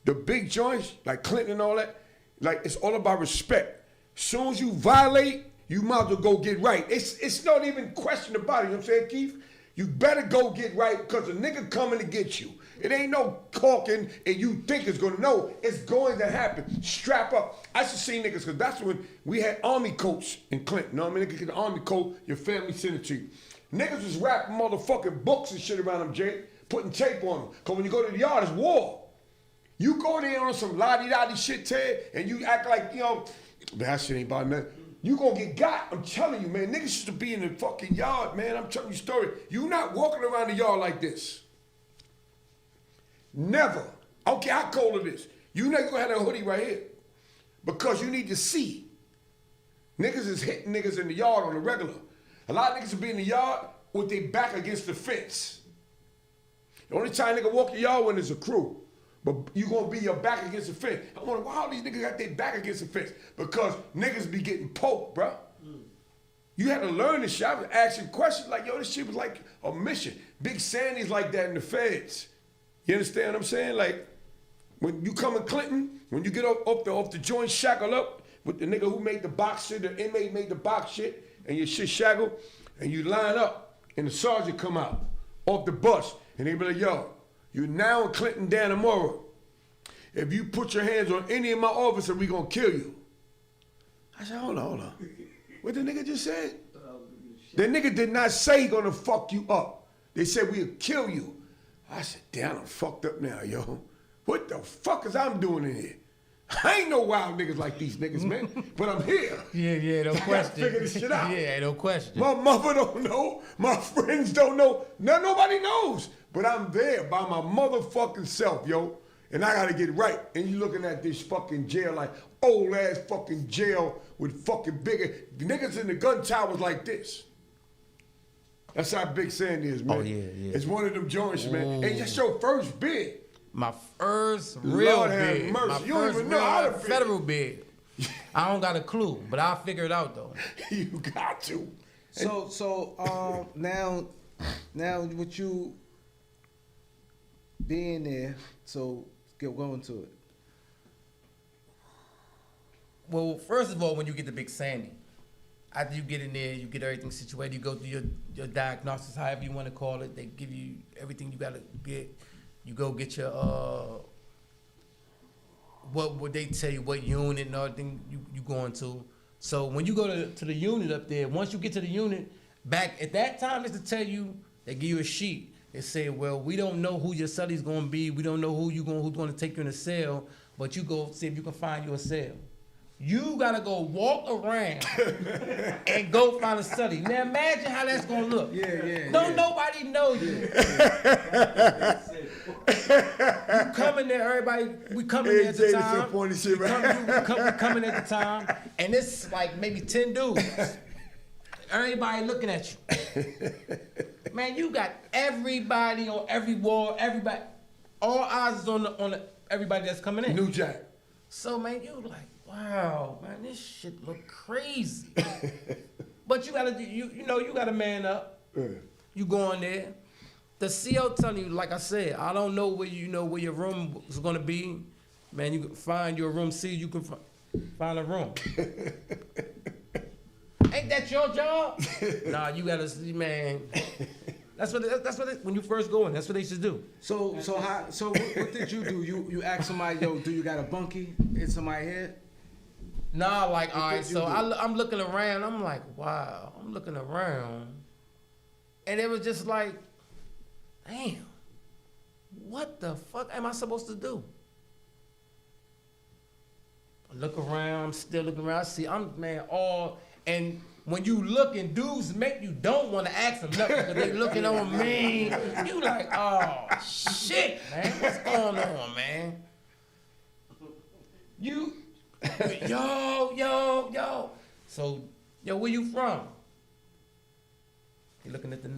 The big joints, like Clinton and all that, like, it's all about respect. Soon as you violate, you might as well go get right. It's not even question about it, you know what I'm saying, Keith? You better go get right because a nigga coming to get you. It ain't no caulking and you think it's gonna, no, it's going to happen. Strap up. I should see niggas, because that's when we had army coats in Clinton. You know what I mean? Nigga get the army coat, your family send it to you. Niggas was wrapping motherfucking books and shit around them, Jay, putting tape on them. Because when you go to the yard, it's war. You go there on some la-di-da-di shit, Ted, and you act like, you know, that shit ain't about nothing. You gonna get got. I'm telling you, man. Niggas used to be in the fucking yard, man. I'm telling you a story. You not walking around the yard like this. Never. I don't care how cold it is. You never gonna have that hoodie right here. Because you need to see. Niggas is hitting niggas in the yard on the regular. A lot of niggas will be in the yard with their back against the fence. The only time nigga walk the yard when there's a crew. But you gonna be your back against the fence. I wonder why all these niggas got their back against the fence. Because niggas be getting poked, bro. You had to learn this shit. I was asking questions like, yo, this shit was like a mission. Big Sandy's like that in the feds. You understand what I'm saying? Like, when you come in Clinton, when you get off the joint shackled up with the nigga who made the box shit, the inmate made the box shit, and your shit shackled, and you line up, and the sergeant come out off the bus, and they be like, yo, you now in Clinton Danimore. If you put your hands on any of my officers, we gonna kill you. I said, hold on. What the nigga just said? The nigga did not say he gonna fuck you up. They said we'll kill you. I said, damn, I'm fucked up now, yo. what the fuck is I'm doing in here? I ain't no wild niggas like these niggas, man. But I'm here. Yeah, no I gotta question. figure this shit out. Yeah, no question. My mother don't know. My friends don't know. Nobody knows. But I'm there by my motherfucking self, yo. And I gotta get right. And you looking at this fucking jail like old ass fucking jail with fucking bigger niggas in the gun towers like this. That's how big Sandy is, man. Oh, yeah. It's one of them joints, man. And just your first bid. My first real Lord have bid. mercy. My You don't first even know real how to bid. federal bid. I don't got a clue, but I'll figure it out though. You got to. So now with you being there, so get going to it. Well, first of all, when you get to Big Sandy, after you get in there, you get everything situated. You go through your diagnosis, however you want to call it. They give you everything you got to get. You go get your what would they tell you, what unit and everything you going to. So when you go to the unit up there, once you get to the unit, back at that time is to tell you, they give you a sheet. They say, well, we don't know who your celly's gonna be. We don't know who's gonna take you in a cell, but you go see if you can find you a cell. You gotta go walk around and go find a study. Now imagine how that's gonna look. Don't nobody know you. You come in there, everybody. We come in there at the time. We come in at the time, and it's like maybe 10 dudes. Everybody looking at you. Man, you got everybody on every wall. Everybody, all eyes is on the everybody that's coming in. New Jack. So man, you like. Wow, man, this shit look crazy. But you gotta, you know, you gotta man up. Yeah. You go in there. The CO telling you, like I said, I don't know where where your room is gonna be. Man, you can find your room. See, you can find a room. Ain't that your job? Nah, you gotta see, man. That's what when you first go in. That's what they should do. So what did you do? You ask somebody, yo, do you got a bunkie in somebody's head? Nah, like, all right, did you so do? I'm looking around. I'm like, wow. I'm looking around. And it was just like, damn, what the fuck am I supposed to do? I look around. I'm still looking around. I see, and when you looking, dudes make you don't want to ask them nothing because they looking on me. You like, oh, shit, man. What's going on, man? Yo. So, where you from? You looking at the,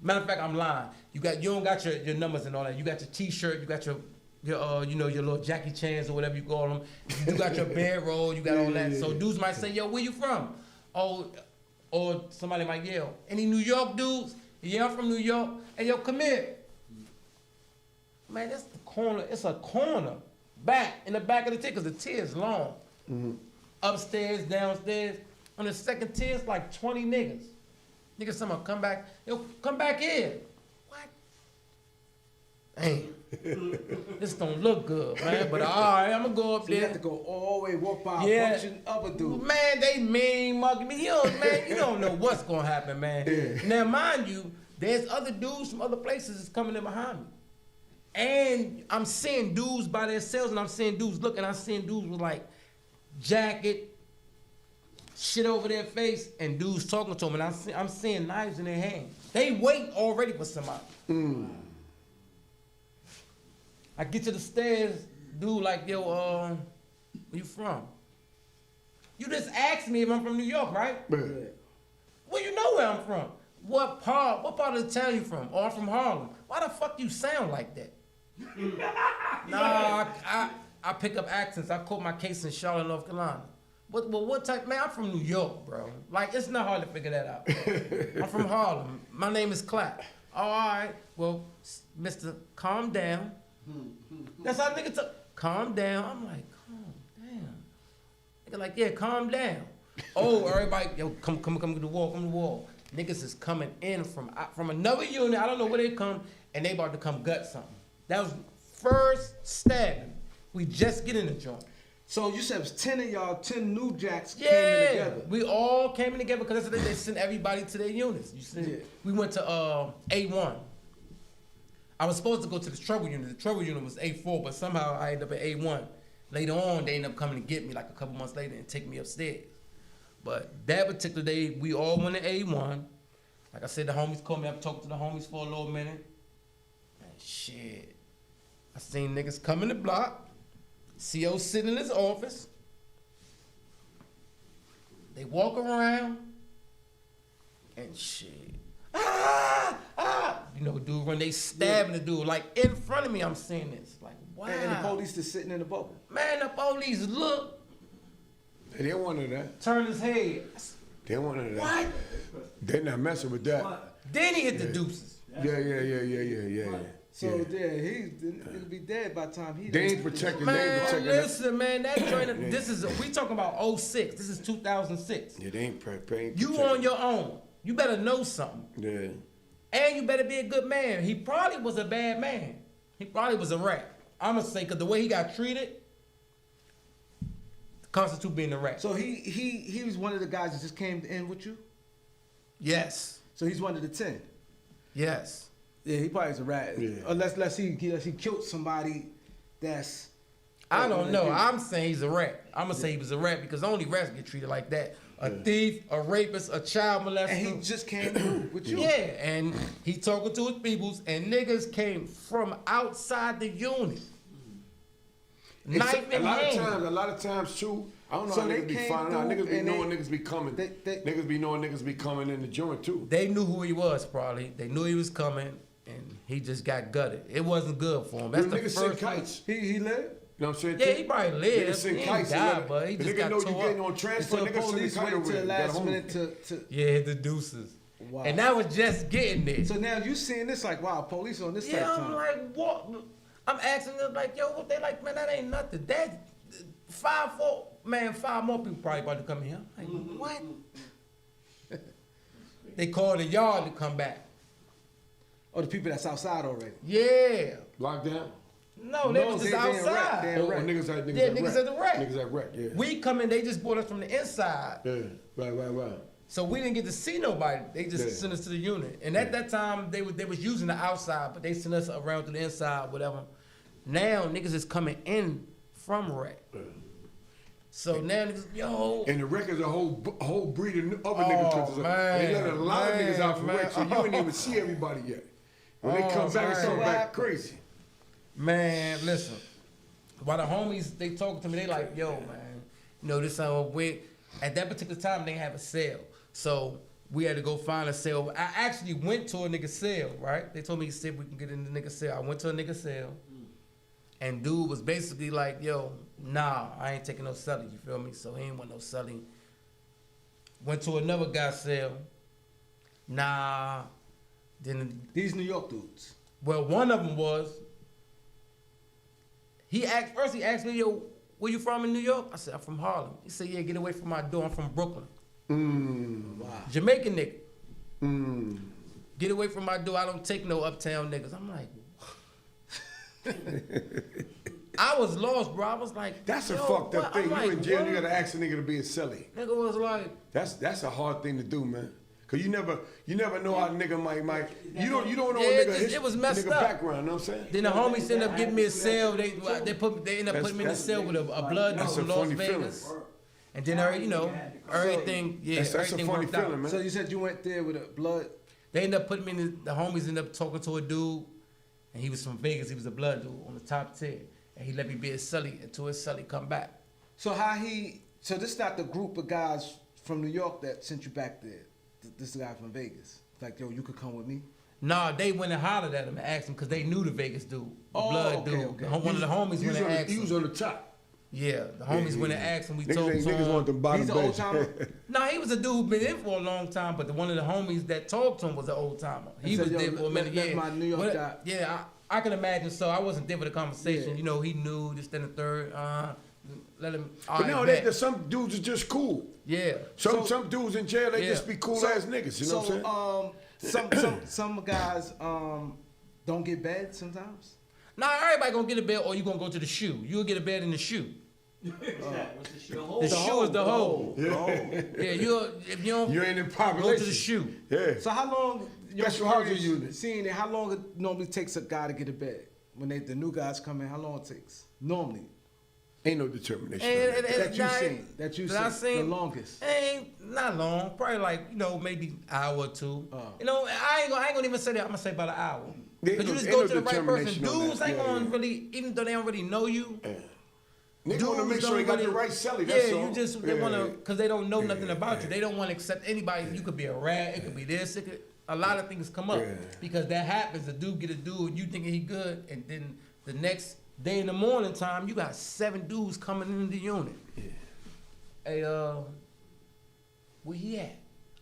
matter of fact, I'm lying. You don't got your numbers and all that. You got your T-shirt, you got your your little Jackie Chans or whatever you call them. You got your bedroll, you got all that. So dudes might say, yo, where you from? Oh, or somebody might yell, any New York dudes? Yeah, I'm from New York. Hey, yo, come here. Man, that's the corner. It's a corner. In the back of the tier, because the tier is long. Mm-hmm. Upstairs, downstairs. On the second tier, it's like 20 niggas. Niggas, someone come back. Yo, come back here. What? Damn. This don't look good, man. But all right, I'm going to go up So there. you have to go all the way, walk by a bunch of other dudes. Man, they mean mugging me. You don't know what's going to happen, man. Yeah. Now, mind you, there's other dudes from other places that's coming in behind me. And I'm seeing dudes by themselves, and I'm seeing dudes looking. I'm seeing dudes with like jacket, shit over their face, and dudes talking to them. And I'm seeing knives in their hands. They waiting already for somebody. I get to the stairs, dude like, yo, where you from? You just asked me if I'm from New York, right? Yeah. Well, you know where I'm from. What part of the town you from? Oh, I'm from Harlem. Why the fuck you sound like that? Nah, I pick up accents. I caught my case in Charlotte, North Carolina. What type? Man, I'm from New York, bro. Like, it's not hard to figure that out. I'm from Harlem. My name is Clapp. Oh, all right. Well, mister, calm down. That's how nigga talk. Calm down. I'm like, calm down. Nigga like, yeah, calm down. Oh, everybody, yo, come to the wall, come to the wall. Niggas is coming in from another unit. I don't know where they come, and they about to come gut something. That was first stabbing. We just get in the joint. So you said it was 10 of y'all, 10 New Jacks came Yeah, in together. we all came in together because they sent everybody to their units. You see, we went to A1. I was supposed to go to the trouble unit. The trouble unit was A4, but somehow I ended up at A1. Later on, they ended up coming to get me like a couple months later and take me upstairs. But that particular day, we all went to A1. Like I said, the homies called me up, talked to the homies for a little minute. And shit, I seen niggas come in the block, CO sitting in his office. They walk around and shit. You know, dude, when they stabbing the dude, like in front of me, I'm seeing this. Like, wow. And the police just sitting in the bubble. Man, the police look, They didn't want none of that. turn his head. They didn't want none of that. What? They're not messing with that. Then he hit the deuces. Yeah. So he'll be dead by the time he. They ain't protecting. They ain't Man, protecting. listen, man, that joint, this is, we talking about 06. This is 2006. Yeah, they ain't protecting. You on your own. You better know something. Yeah. And you better be a good man. He probably was a bad man. He probably was a rat. I'm going to say, because the way he got treated, constitute being a rat. So he was one of the guys that just came in with you. Yes. So he's one of the 10. Yes. Yeah, he probably is a rat. Yeah. Unless he killed somebody that's. I don't know. I'm saying he's a rat. I'm going to say he was a rat because only rats get treated like that. A thief, a rapist, a child molester. And he just came in with you. Yeah, and he talking to his peoples, and niggas came from outside the unit. Knife A in lot hand. of times too. I don't know So how they niggas be came finding out. through Niggas be and knowing they- niggas be coming. they- Niggas be knowing niggas be coming in the joint too. They knew who he was, probably. They knew he was coming, and he just got gutted. It wasn't good for him. That's Them the niggas send first. kites. He lived. You know what I'm saying? Yeah, he probably lived. Niggas send He kites. ain't died, and but he the just nigga got know you tore getting up. on transfer. So the Niggas send the police kite waited over till the there. Got last home. minute to. Yeah, the deuces. Wow. And that was just getting there. So now you seeing this like, wow, police on this type Yeah, of I'm time. like, what? I'm asking them, like, yo, what they like, man, that ain't nothing. That 5 more people probably about to come here. I'm like, what? They called the yard to come back. Oh, the people that's outside already. Yeah. Locked down. No, they was just they in rec, outside. they in Oh, rec. niggas at Yeah, niggas at the wreck. Niggas at wreck. Yeah. We come in, they just brought us from the inside. Yeah. Right. So we didn't get to see nobody. They just Yeah. sent us to the unit. And at that time, they was using the outside, but they sent us around to the inside, whatever. Now, niggas is coming in from rec. So now niggas, yo. And the wreck is a whole breed of other Oh, niggas. man, They let a lot of niggas out for man, wreck, so you ain't even see everybody yet. When they come back, it's man. come back crazy. Man, listen. While the homies, they talking to me, they like, yo, man, you know, this we at that particular time, they have a sale. So we had to go find a sale. I actually went to a nigga sale, right? They told me, said we can get in the nigga sale. I went to a nigga sale. And dude was basically like, yo, nah, I ain't taking no selling, you feel me? So he ain't want no selling. Went to another guy's sale. Nah. Then, These New York dudes. well, one of them was, he asked me, yo, where you from in New York? I said, I'm from Harlem. He said, yeah, get away from my door. I'm from Brooklyn. Wow. Jamaican nigga. Get away from my door. I don't take no uptown niggas. I'm like, I was lost, bro. I was like, That's a yo, fucked up what? thing. I'm You like, in jail, what? you gotta ask a nigga to be a celly. Nigga was like, That's a hard thing to do, man. Cause you never know how a nigga might you don't know Yeah, a nigga it was messed nigga up. background, you know what I'm saying? then the homies ended up getting me a cell. They end up putting me in the That's- cell with a blood that's from a Las funny Vegas. feeling. And then everything, That's a everything funny worked out. feeling, man. So you said you went there with a blood. They ended up putting me in the homies ended up talking to a dude, and he was from Vegas. He was a blood dude on the top tier, and he let me be his celly until his celly come back. So so this not the group of guys from New York that sent you back there. This guy from Vegas. Like, yo, you could come with me. Nah, they went and hollered at him and asked him because they knew the Vegas dude, the Oh, blood okay, dude. okay. One of the homies went and asked He him. was on the top. Yeah, the homies went and asked him. We Niggas told ain't- him. niggas want them bottom He's an old beds. timer. Nah, he was a dude who been in for a long time, but one of the homies that talked to him was an old timer. He said, was "Yo, there for a minute. let Yeah, my New York But- guy-" yeah, I can imagine. So I wasn't there for the conversation. Yeah. You know, he knew this, then the third. Let him. all But right, no, bet. some dudes are just cool. Yeah. Some dudes in jail, they Yeah. just be cool ass niggas, you know what I'm saying? Some guys don't get bed sometimes. Nah, everybody gonna get a bed, or you gonna go to the shoe. You'll get a bed in the shoe. What's the shoe? The shoe is the hole. Oh. Yeah, if you don't You ain't in go population. to the shoe. Yeah. So how long Special housing unit. Seeing it, how long it normally takes a guy to get a bed when the new guys come in? How long it takes normally? Ain't no determination. That you seen the longest. Ain't not long. Probably like maybe hour or two. I ain't gonna even say that. I'm gonna say about an hour. Cause you just go to the right person. Dudes ain't gonna really, even though they don't really know you. Niggas want to make sure they got the right celly. That's all. You just they want to, cause they don't know nothing about you. They don't want to accept anybody. You could be a rat. It could be this. It could. A lot of things come up because that happens. A dude get a dude, you thinking he good, and then the next day in the morning time, you got 7 dudes coming in the unit. Yeah. Hey, where he at?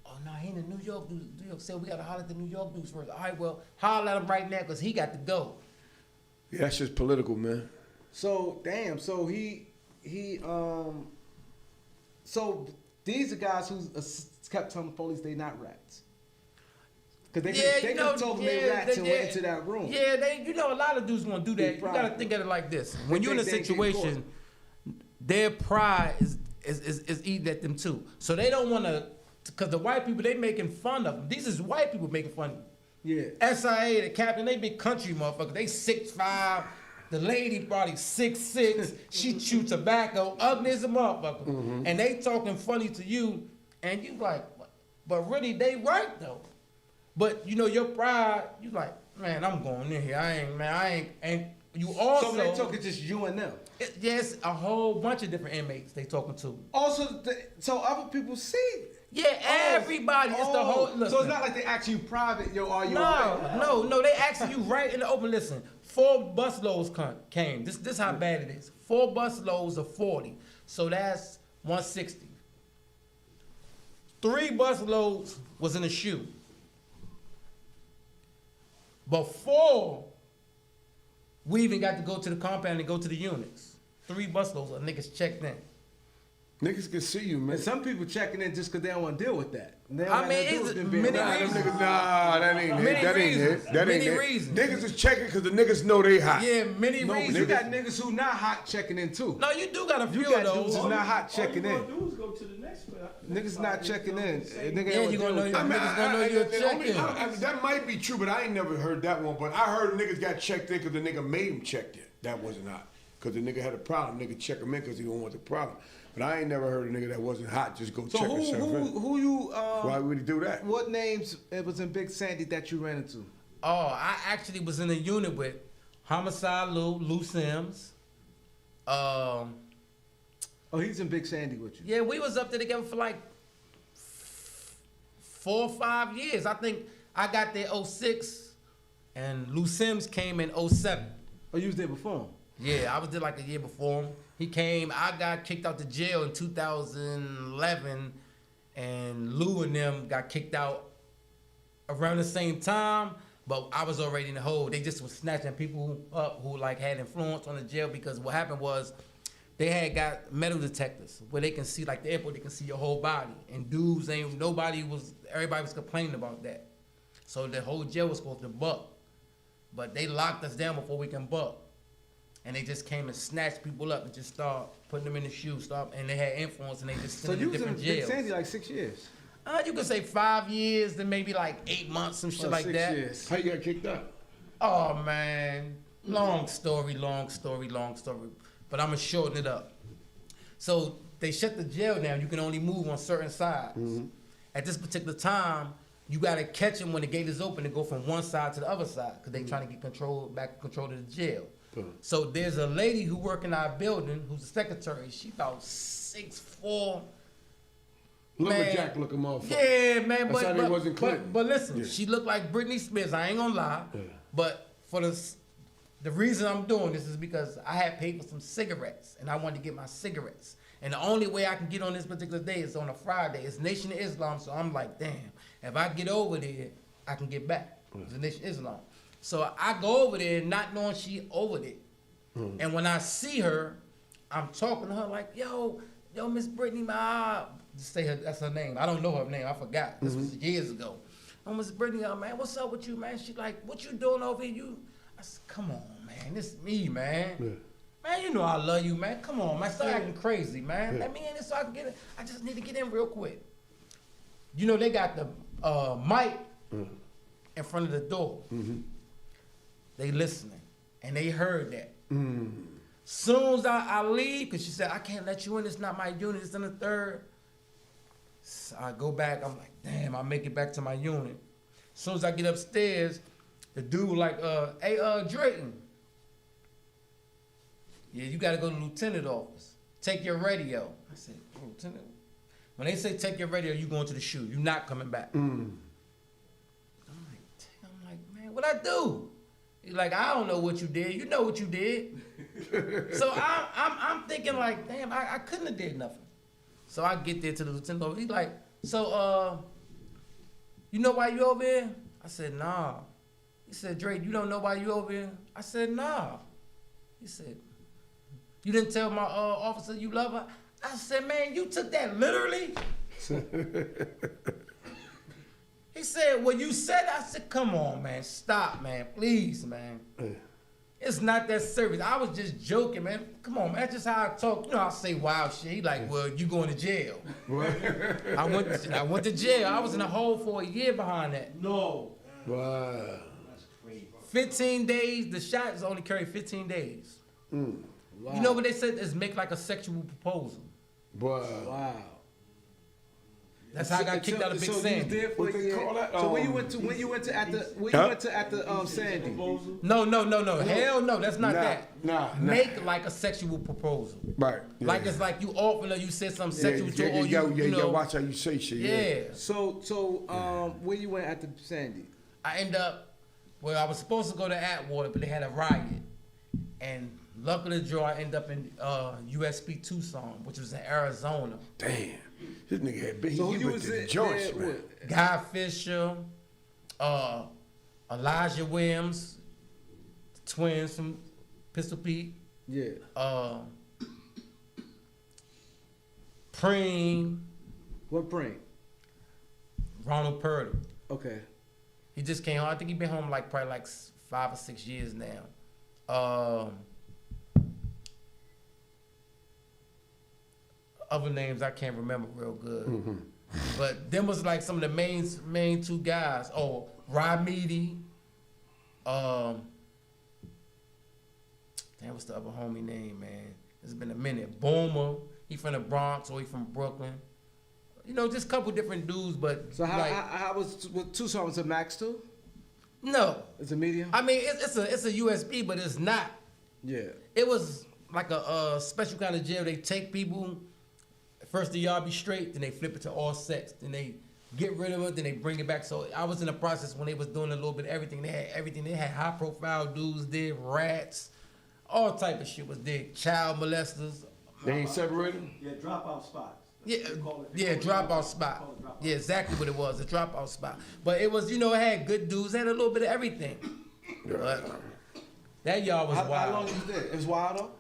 Oh no, he in the New York dudes. New York said we gotta holler at the New York dudes first. All right, well, holler at him right now, cause he got to go. Yeah, that's just political, man. So damn. So so these are guys who kept telling the police they not rats. Cause they could have told them they rats and went into that room. Yeah, a lot of dudes want to do that. You gotta think of it like this: when you're in a situation, their pride is eating at them too. So they don't want to, cause the white people they making fun of them. These is white people making fun of them. Yeah. SIA, the captain, they big country motherfuckers. They 6'5". The lady probably 6'6". She chew tobacco, ugly as a motherfucker. Mm-hmm. And they talking funny to you, and you like, but really they right though. But your pride, you like, man, I'm going in here. I ain't. You also. So they talking just you and them. Yes, a whole bunch of different inmates they talking to. Also, so other people see. Yeah, everybody. It's the whole. Listen. So it's not like they ask you private, are you? No. They asking you right in the open. Listen, 4 busloads came. This how bad it is. 4 busloads of 40. So that's 160. 3 busloads was in a shoe. Before we even got to go to the compound and go to the units, 3 busloads of niggas checked in. Niggas can see you, man. And some people checking in just because they don't want to deal with that. It's many reasons. That ain't it. That ain't it. Reasons. Niggas is checking because the niggas know they hot. Yeah, many reasons. You got niggas who not hot checking in too. No, you do got a few of those. Dudes who's not hot checking in. All you gonna do is go to the next one. Niggas not checking in. Yeah, you gonna know niggas gonna know you're checking. That might be true, but I ain't never heard that one. But I heard niggas got checked in because the nigga made him check in. That wasn't hot. Because the nigga had a problem. Nigga check him in because he don't want the problem. But I ain't never heard a nigga that wasn't hot just go check himself in. Who you? Why would he do that? What names it was in Big Sandy that you ran into? Oh, I actually was in a unit with Homicide Lou Sims. Oh, he's in Big Sandy with you. Yeah, we was up there together for like 4 or 5 years. I think I got there 06, and Lou Sims came in 07. Oh, you was there before him? Yeah, I was there like a year before him. He came, I got kicked out the jail in 2011, and Lou and them got kicked out around the same time, but I was already in the hole. They just was snatching people up who like had influence on the jail, because what happened was they had got metal detectors where they can see, like the airport, they can see your whole body. And dudes everybody was complaining about that. So the whole jail was supposed to buck, but they locked us down before we can buck. And they just came and snatched people up and just start putting them in the shoe, and they had influence, and they just sent them to different jails. So you was in Big Sandy like 6 years? You could say 5 years, then maybe like 8 months, some shit like 6 that. Years. How you got kicked out? Oh man, long story. But I'ma shorten it up. So they shut the jail down. You can only move on certain sides. Mm-hmm. At this particular time, you gotta catch them when the gate is open to go from one side to the other side, because they trying to get control of the jail. So there's a lady who work in our building who's a secretary. She about 6'4". Lumberjack looking motherfucker. Yeah, man. But listen, yeah. She looked like Britney Spears. I ain't gonna lie. Yeah. But for the reason I'm doing this is because I had paid for some cigarettes, and I wanted to get my cigarettes. And the only way I can get on this particular day is on a Friday. It's Nation of Islam, so I'm like, damn, if I get over there, I can get back. It's the Nation of Islam. So I go over there not knowing she over there. And when I see her, I'm talking to her like, yo, Miss Brittany, just say that's her name. I don't know her name. I forgot. This was years ago. Oh, Miss Brittany, man, what's up with you, man? She like, what you doing over here? I said, come on, man. This is me, man. Yeah. Man, you know I love you, man. Come on, man. Start acting crazy, man. Let me in this so I can get in. I just need to get in real quick. They got the mic in front of the door. They listening, and they heard that. Soon as I leave, because she said, I can't let you in, it's not my unit, it's in the third. So I go back, I'm like, damn, I make it back to my unit. As soon as I get upstairs, the dude was like, hey, Drayton. Yeah, you gotta go to the lieutenant office. Take your radio. I said, oh, lieutenant? When they say take your radio, you going to the shoe. You're not coming back. I'm like, man, what I do? He's like, I don't know what you did. You know what you did. So I'm thinking like, damn, I couldn't have did nothing. So I get there to the lieutenant office. He's like, so you know why you over here? I said, nah. He said, Drake, you don't know why you over here? I said, nah. He said, you didn't tell my officer you love her? I said, man, you took that literally? He said, well, you said, I said, come on, man, stop, man, please, man. It's not that serious. I was just joking, man. Come on, man, that's just how I talk. You know, I say wild shit. He like, well, you going to jail. I went to jail. I was in a hole for a year behind that. No. Wow. That's crazy. 15 days, the shot is only carried 15 days. Wow. You know what they said is make like a sexual proposal. Wow. Wow. That's how I got kicked out of Big So you Sandy. was there for What a they year. call that? So when you went to at the Sandy. Proposal. No. Hell no, that's not Nah, that. nah. Make like a sexual proposal. Right. Yeah. Like it's like you often or you said something yeah, sexual to yeah, her or yeah, you know. watch how you say shit. Yeah. So where you went at the Sandy? I end up, well, I was supposed to go to Atwater, but they had a riot. And luck of the draw, I end up in USP Tucson, which was in Arizona. Damn. This nigga had been So he you with was the there joints, man. with? Guy Fisher, Elijah Williams, twins from Pistol Pete, Yeah. Preem, What prank? Ronald Purdy. Okay. He just came home. I think he been home probably 5 or 6 years now. Other names I can't remember real good. But them was like some of the main two guys. Oh, Rod Meady. Damn, what's the other homie name, man? It's been a minute. Boomer. He from the Bronx or he from Brooklyn. You know, just a couple different dudes, but So how like, was with Tucson? Was it Max too? no. It's a medium. I mean, it's a USB, but it's not. Yeah. It was like a special kind of jail. They take people, first the yard be straight, then they flip it to all sex, then they get rid of it, then they bring it back. So I was in the process when they was doing a little bit of everything. They had everything. They had high profile dudes there, rats, all type of shit was there. Child molesters. They ain't separated? Yeah, dropout spots. Yeah, They call it- yeah, they call it dropout spot. Call it dropout. Yeah, exactly what it was, a dropout spot. But it was, you know, it had good dudes, it had a little bit of everything. But that yard was How wild. long you there? It was wild though.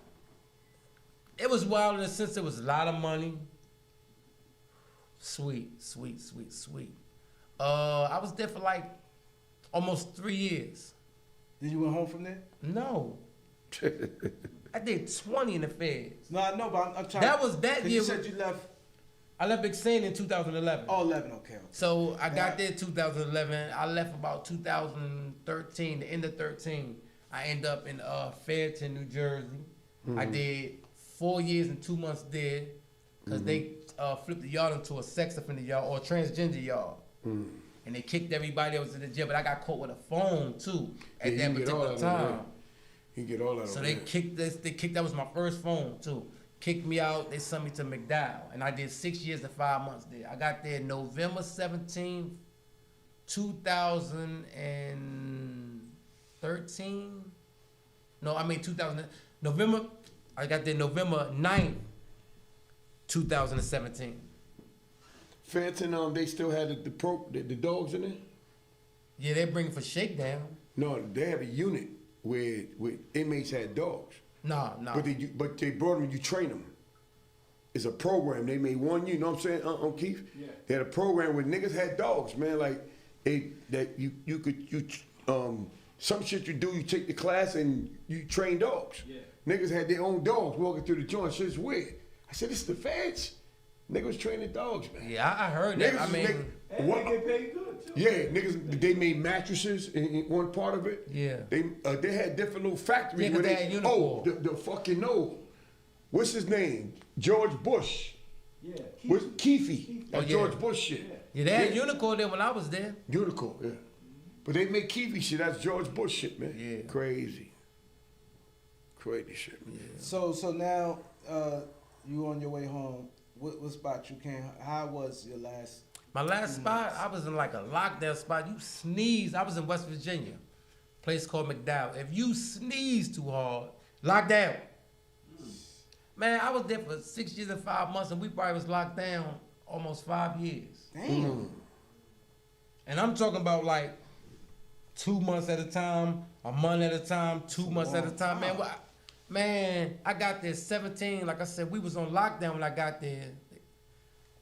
It was wild in the sense it was a lot of money. Sweet. I was there for like almost 3 years. Then you went home from there? No. I did 20 in the feds. No, I know, but I'm trying. That was that 'cause year. You said you left. I left Big Sandy in 2011. Oh, 11. Okay. So I got there in 2011. I left about 2013, the end of 13. I ended up in Fairton, New Jersey. I did 4 years and 2 months there because they flipped the yard into a sex offender yard or a transgender yard. And they kicked everybody that was in the jail, but I got caught with a phone too at Yeah, that you get all particular that over time. He get all that So over they there. kicked this. They kicked. That was my first phone too. Kicked me out. They sent me to McDowell, and I did 6 years and 5 months there. I got there November 17th, 2013. No, I mean 2000. November. I got there November 9th, 2017. Fenton, they still had the dogs in there? Yeah, they bring for shakedown. No, they have a unit where inmates had dogs. Nah. But they brought them, you train them. It's a program. They made one, you know what I'm saying, Keith? Yeah. They had a program where niggas had dogs, man. Like, some shit you do, you take the class and you train dogs. Yeah. Niggas had their own dogs walking through the joint. Shit's weird. I said, this is the feds? Niggas was training dogs, man. Yeah, I heard that. Niggas I was mean, And what- they get paid good too. yeah, niggas, they made mattresses in one part of it. Yeah. They had different little factories Yeah, 'cause where they had oh, uniform. the fucking no. What's his name? George Bush. Yeah. What's Keefe? That Oh, yeah. George Bush shit. yeah, they had Unicorn there when I was there. Unicorn, yeah. But they make Keefe shit. That's George Bush shit, man. Yeah. Crazy. Crazy shit, man. So now you on your way home. What spot you came? How was your last? My last spot, I was in like a lockdown spot. You sneeze. I was in West Virginia, place called McDowell. If you sneeze too hard, lockdown. Man, I was there for 6 years and 5 months, and we probably was locked down almost 5 years. Damn. And I'm talking about like 2 months at a time, a month at a time, 2 months at a time. Man, I got there 17. Like I said, we was on lockdown when I got there.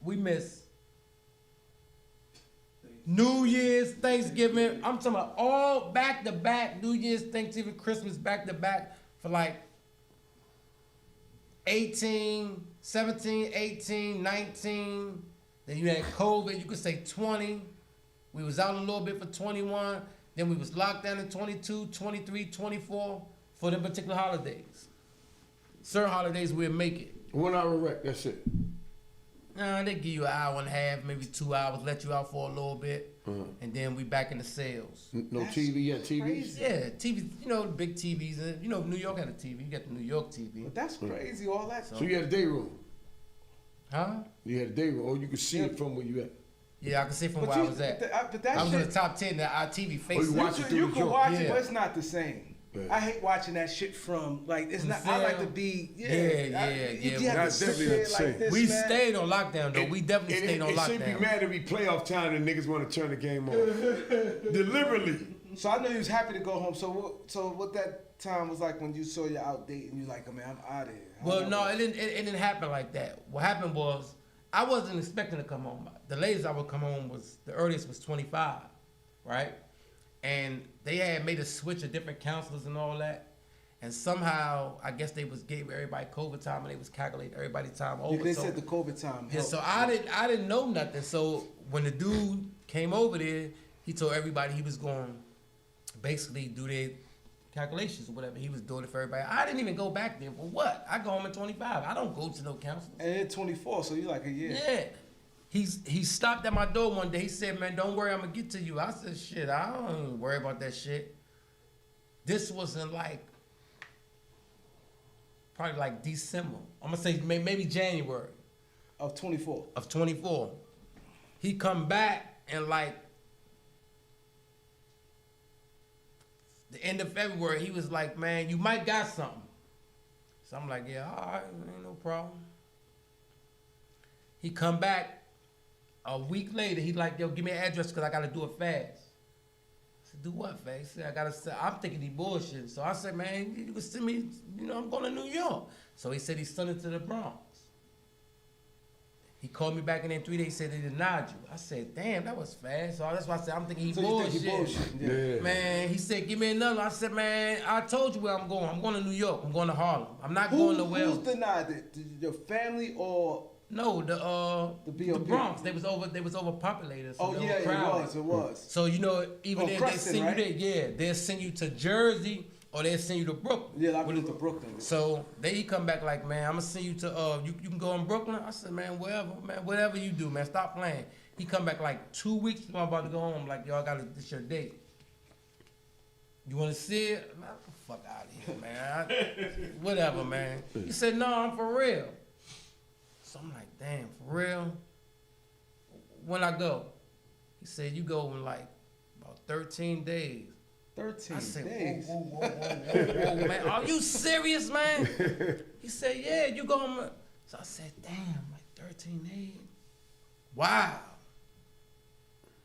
We missed New Year's, Thanksgiving. I'm talking about all back to back. New Year's, Thanksgiving, Christmas, back to back for like 18, 17, 18, 19. Then you had COVID, you could say 20. We was out a little bit for 21. Then we was locked down in 22, 23, 24 for them particular holidays. Certain holidays we'll make it. 1 hour wreck, that's it. They give you an hour and a half, maybe 2 hours, let you out for a little bit, and then we back in the sales. No That's TV yet, TVs? crazy. Yeah, TV, you know, the big TVs. And, you know, New York had a TV. You got the New York TV. But that's crazy. All that. So you had a day room? Huh? You had a day room, or you could see it from where you at? Yeah, I can see from But where you- I was at. but that I was in shit- the top 10 of our TV you faces. watch it through You the can joint. watch it, Yeah. but it's not the same. Yeah. I hate watching that shit from like it's From not. the I like cell. to be Yeah. You have That's to sit definitely there not the like same. this, We man. stayed on lockdown, though. We definitely stayed on It should be lockdown. mad to be playoff time and niggas want to turn the game on. Deliberately. So I know you was happy to go home. So what that time was like when you saw your out date and you like, oh, man, I'm out of here. Well, no, it didn't happen like that. What happened was I wasn't expecting to come home. The latest I would come home was the earliest was 25, right? And they had made a switch of different counselors and all that. And somehow, I guess they was gave everybody COVID time and they was calculating everybody's time over. They So- said the COVID time. Yeah, helped. so I didn't know nothing. So when the dude came over there, he told everybody he was going to basically do their calculations or whatever. He was doing it for everybody. I didn't even go back there for what? I go home at 25. I don't go to no counselors. And it's 24, so you're like a year. Yeah. He stopped at my door one day. He said, man, don't worry, I'm going to get to you. I said, shit, I don't even worry about that shit. This was in like, probably like December. I'm going to say maybe January Of 24. of 24. He come back and like the end of February, he was like, man, you might got something. So I'm like, yeah, all right, ain't no problem. He come back a week later, he like, yo, give me an address because I got to do it fast. I said, do what fast? He said, I got to, I'm thinking he bullshit. So I said, man, you can send me, you know, I'm going to New York. So he said he sent it to the Bronx. He called me back in 3 days, he said they denied you. I said, damn, that was fast. So that's why I said, I'm thinking he So you bullshit. think he bullshit? Yeah. Man, he said, give me another. I said, man, I told you where I'm going. I'm going to New York. I'm going to Harlem. I'm not going nowhere Who's else. denied it? Your family or? No, the BOP. Bronx. They was overpopulated. So Oh they yeah, were it crowded. was. So you know, even Oh, if they Preston, send right? you there, yeah, they'll send you to Jersey or they'll send you to Brooklyn. Yeah, I went to Brooklyn. So he come back like, man, I'm gonna send you to you can go in Brooklyn. I said, man, whatever you do, man, stop playing. He come back like 2 weeks before I'm about to go home. Like, yo, I gotta this your date. You wanna see it? Man, get the fuck out of here, man. Whatever, man. He said, no, I'm for real. So I'm like, damn, for real? When I go? He said, you go in like about 13 days. 13 I said, days. whoa, man. Are you serious, man? He said, yeah, you going. So I said, damn, like 13 days. Wow.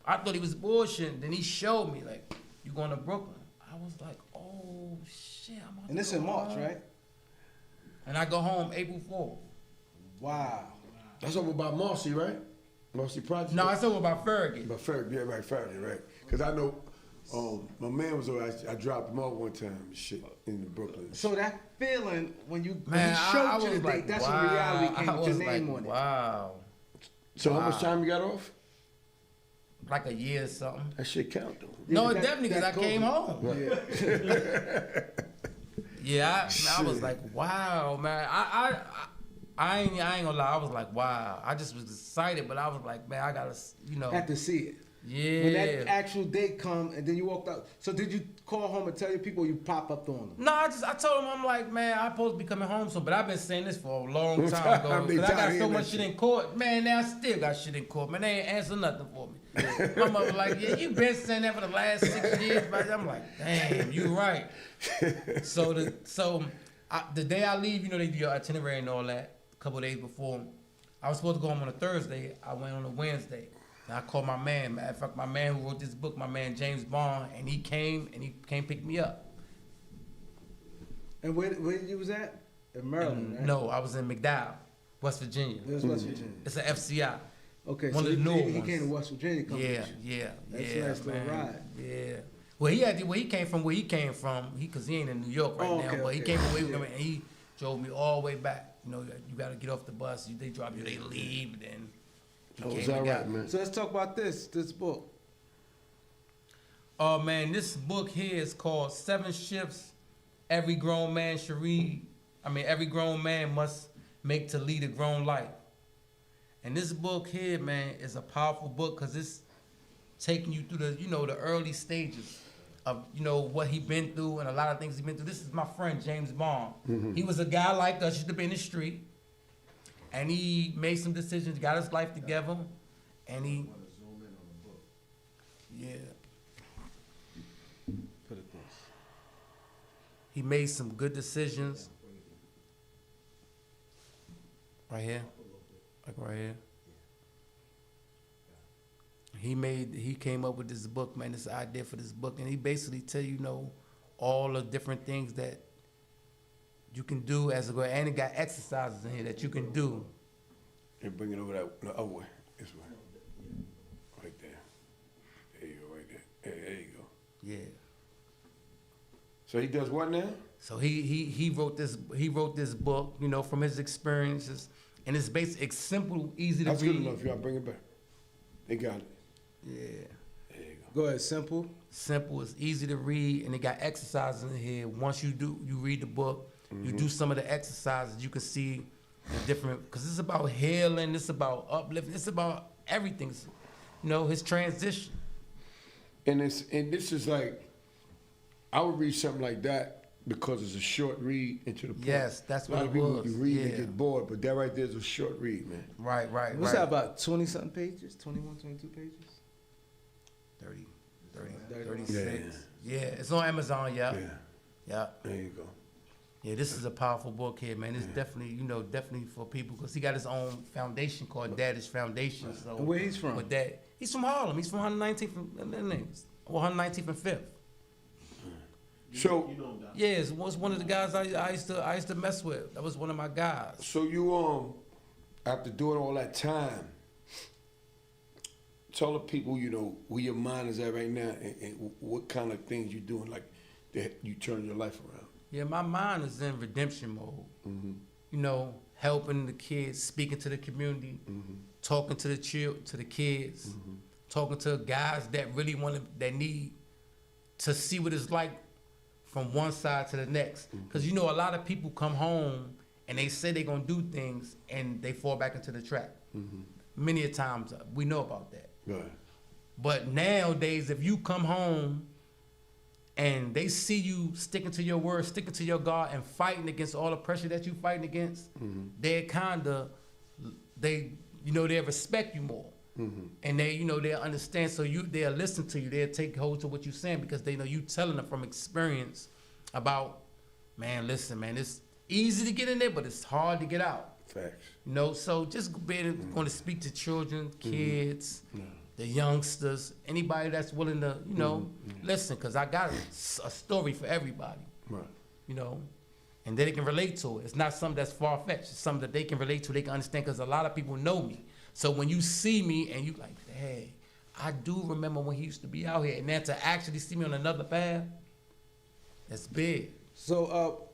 I thought he was bullshitting. Then he showed me, like, you going to Brooklyn. I was like, oh, shit. I'm about And to this go in March, home. right? And I go home April 4th. Wow. That's over by Marcy, right? Marcy Project? No, it's over by Fergie. By Fergie, yeah, right, Fergie, right. Because I know my man was over, I dropped him off one time, shit, in Brooklyn. So that feeling when you Man, he showed I you was the like, date, that's wow. when reality came I with your was name like, on it. wow. So how much time you got off? Like a year or something. That shit count though. No, that- definitely, because I that came COVID. home. Yeah. I was like, wow, man. I ain't gonna lie. I was like, wow. I just was excited, but I was like, man, I gotta, Had to see it. yeah. When that actual date come and then you walked out. So did you call home and tell your people, or you pop up on them? No, I told him, I'm like, man, I'm supposed to be coming home soon, but I've been saying this for a long time I've ago. been Because I got tired so of much that shit shit. in court. Man, now I still got shit in court. Man, they ain't answer nothing for me. My mother like, yeah, you been saying that for the last 6 years, but I'm like, damn, you right. So the day I leave, they do your itinerary and all that, a couple of days before. I was supposed to go home on a Thursday. I went on a Wednesday. And I called my man. Matter of fact, my man who wrote this book, my man James Bond, and he came pick me up. And where you was at? In Maryland, right? No, I was in McDowell, West Virginia. It was West Virginia. It's an FCI. Okay, One so of the newer he ones. came to West Virginia. Come Yeah, with you. yeah, That's yeah, a nice little man. ride. Yeah. Well, he came from, because he ain't in New York right Oh, now. okay, But he okay. came from where he was Yeah. coming, and he drove me all the way back. You got to get off the bus. They drop you, they leave, and then he Oh, came it's and all got right, me. man. So let's talk about this book. Oh man, this book here is called 7 Shifts Every Grown Man Should Read. Every grown man must make to lead a grown life. And this book here, man, is a powerful book because it's taking you through the early stages of, what he been through and a lot of things he been through. This is my friend, James Bond. He was a guy like us, used to be in the street, and he made some decisions, got his life together, and he, yeah. Put it this. He made some good decisions. Right here. Like right here. He came up with this book, man, this idea for this book. And he basically tell you, all the different things that you can do as a girl. And it got exercises in here that you can do. And bring it over the other way. This way. Right there. There you go, right there. There you go. Yeah. So he does what now? So he wrote this book, from his experiences. And it's simple, easy to That's read. good enough. Y'all bring it back. They got it. Yeah. There you go. Go ahead, simple. Simple, it's easy to read, and it got exercises in here. Once you read the book, you do some of the exercises, you can see the different, because it's about healing, it's about uplifting, it's about everything. His transition. And this is like, I would read something like that because it's a short read into the point. Yes, that's what A lot it of people, was. you read and Yeah. get bored, but that right there is a short read, man. Right. What's that, about 20-something pages? 21, 22 pages? 30, 30. 36. Yeah, it's on Amazon, yeah. Yeah. There you go. Yeah, this is a powerful book here, man. It's definitely, definitely for people, because he got his own foundation called Daddish Foundation. So And where he's from? With that, he's from Harlem. He's from 119th or 119th and 5th. So, You know him, Doc. Yeah, it was one of the guys I used to mess with. That was one of my guys. so you after doing all that time, tell the people where your mind is at right now and what kind of things you doing, like that you turn your life around. Yeah, my mind is in redemption mode. Helping the kids, speaking to the community, talking to the kids, talking to guys that really that need to see what it's like from one side to the next. Because a lot of people come home and they say they're gonna do things and they fall back into the trap. Many a times we know about that. Right. But nowadays, if you come home and they see you sticking to your word, sticking to your God, and fighting against all the pressure that you fighting against, they they'll respect you more. And they'll understand, so they'll listen to you, they'll take hold to what you're saying, because they know you telling them from experience about, man, listen, man, it's easy to get in there, but it's hard to get out. Facts. So just being going to speak to children, kids, the youngsters, anybody that's willing to, listen, because I got a story for everybody, Right. and they can relate to it. It's not something that's far-fetched. It's something that they can relate to, they can understand, because a lot of people know me. So when you see me and you like, hey, I do remember when he used to be out here, and then to actually see me on another path, that's big. So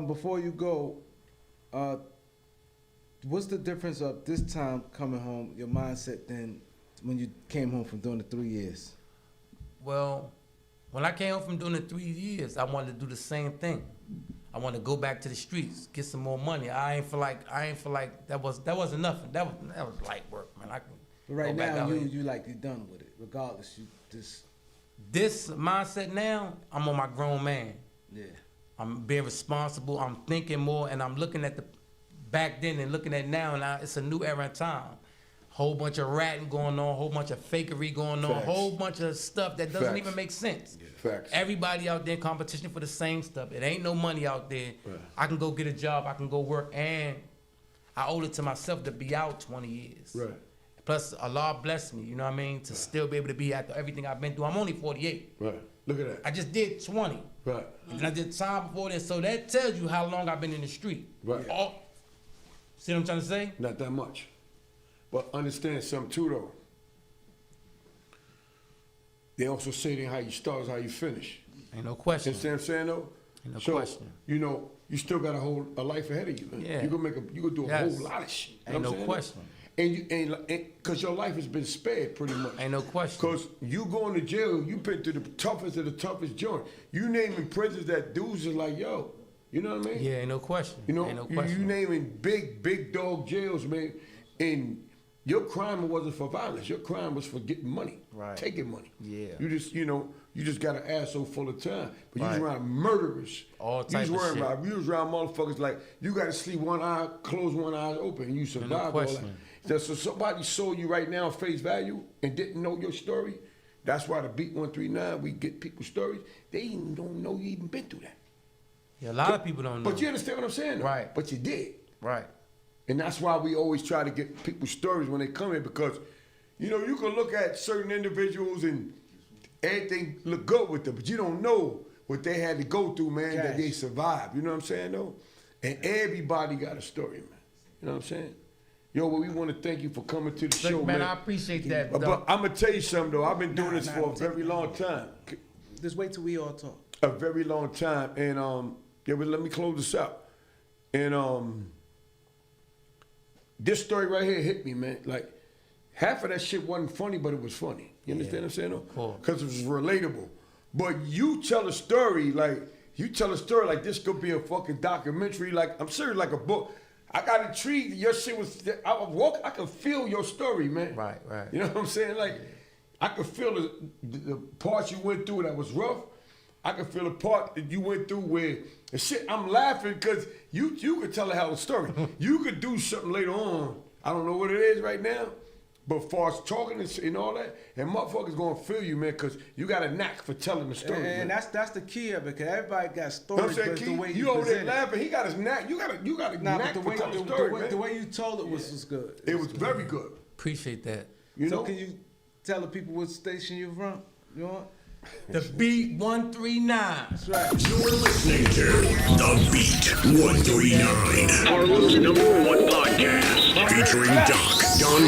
before you go, What's the difference of this time coming home, your mindset, than when you came home from doing the 3 years? Well, when I came home from doing the 3 years, I wanted to do the same thing. I wanted to go back to the streets, get some more money. I ain't feel like that wasn't nothing. That was light work, man. I can But right go back now, out here. you like you're done with it. Regardless, you just This mindset now, I'm on my grown man. yeah. I'm being responsible. I'm thinking more, and I'm looking at the back then and looking at now. And it's a new era in time. Whole bunch of ratting going on, whole bunch of fakery going on, Facts. whole bunch of stuff that doesn't Facts. even make sense. Facts. Everybody out there in competition for the same stuff. It ain't no money out there. Right. I can go get a job. I can go work, and I owe it to myself to be out 20 years. Right. Plus, Allah blessed me. You know what I mean? To still be able to be after everything I've been through. I'm only 48. Right. Look at that. I just did 20. Right. And then I did time before that, so that tells you how long I've been in the street. Right. See what I'm trying to say? Not that much. But understand something too, though. They also say that how you start is how you finish. Ain't no You question. understand what I'm saying, though? Ain't no So, question. you know, you still got a life ahead of you, man. Yeah. You gonna do a Yes. whole lot of shit. You Ain't know no what I'm saying? question. And because your life has been spared pretty much. Ain't no question. Because you going to jail, you been to the toughest of the toughest joint. You naming prisons that dudes are like, yo, you know what I mean? Yeah, ain't no question. You know, ain't no you question. naming big dog jails, man, and your crime wasn't for violence. Your crime was for getting money, Right. taking money. Yeah. You just got an asshole full of time. But you Right. was around murderers. All You type was of worrying shit. about. You was around motherfuckers like you got to sleep one eye, close one eye open, and you survive all that. question. So somebody saw you right now face value and didn't know your story. That's why the Beat 139, we get people's stories. They even don't know you even been through that. Yeah, a lot of people don't know. But you understand what I'm saying, though? Right. But you did. Right. And that's why we always try to get people's stories when they come here, because, you know, you can look at certain individuals and everything look good with them, but you don't know what they had to go through, man, that they survived. You know what I'm saying, though? And everybody got a story, man. You know what I'm saying? Yo, well, we want to thank you for coming to the show, Look, man. man, I appreciate that. But I'm going to tell you something, though. I've been doing this for a very long time. Just wait till we all talk. A very long time. And, yeah, but let me close this out. And, this story right here hit me, man. Like, half of that shit wasn't funny, but it was funny. You understand what I'm saying, though? Because it was relatable. But you tell a story like this could be a fucking documentary. Like, I'm serious, like a book. I got intrigued. Your shit was, I could feel your story, man. Right. You know what I'm saying? Like, I could feel the parts you went through that was rough. I could feel the part that you went through where, and shit, I'm laughing because you could tell a hell of a story. You could do something later on. I don't know what it is right now, but far as talking and all that, and motherfuckers gonna feel you, man, because you got a knack for telling the story. And man. that's the key of it, because everybody got You know stories, what I'm saying, but it's the Keith? way You over there present it. laughing. He got his knack. You got a Nah, knack but for telling the story, man. the way you told it was good. It was very good. Appreciate that. You So know? can you tell the people what station you're from? You know? The Beat 139. That's right. You're listening to The Beat 139, Harlem's #1 podcast, featuring Doc, Don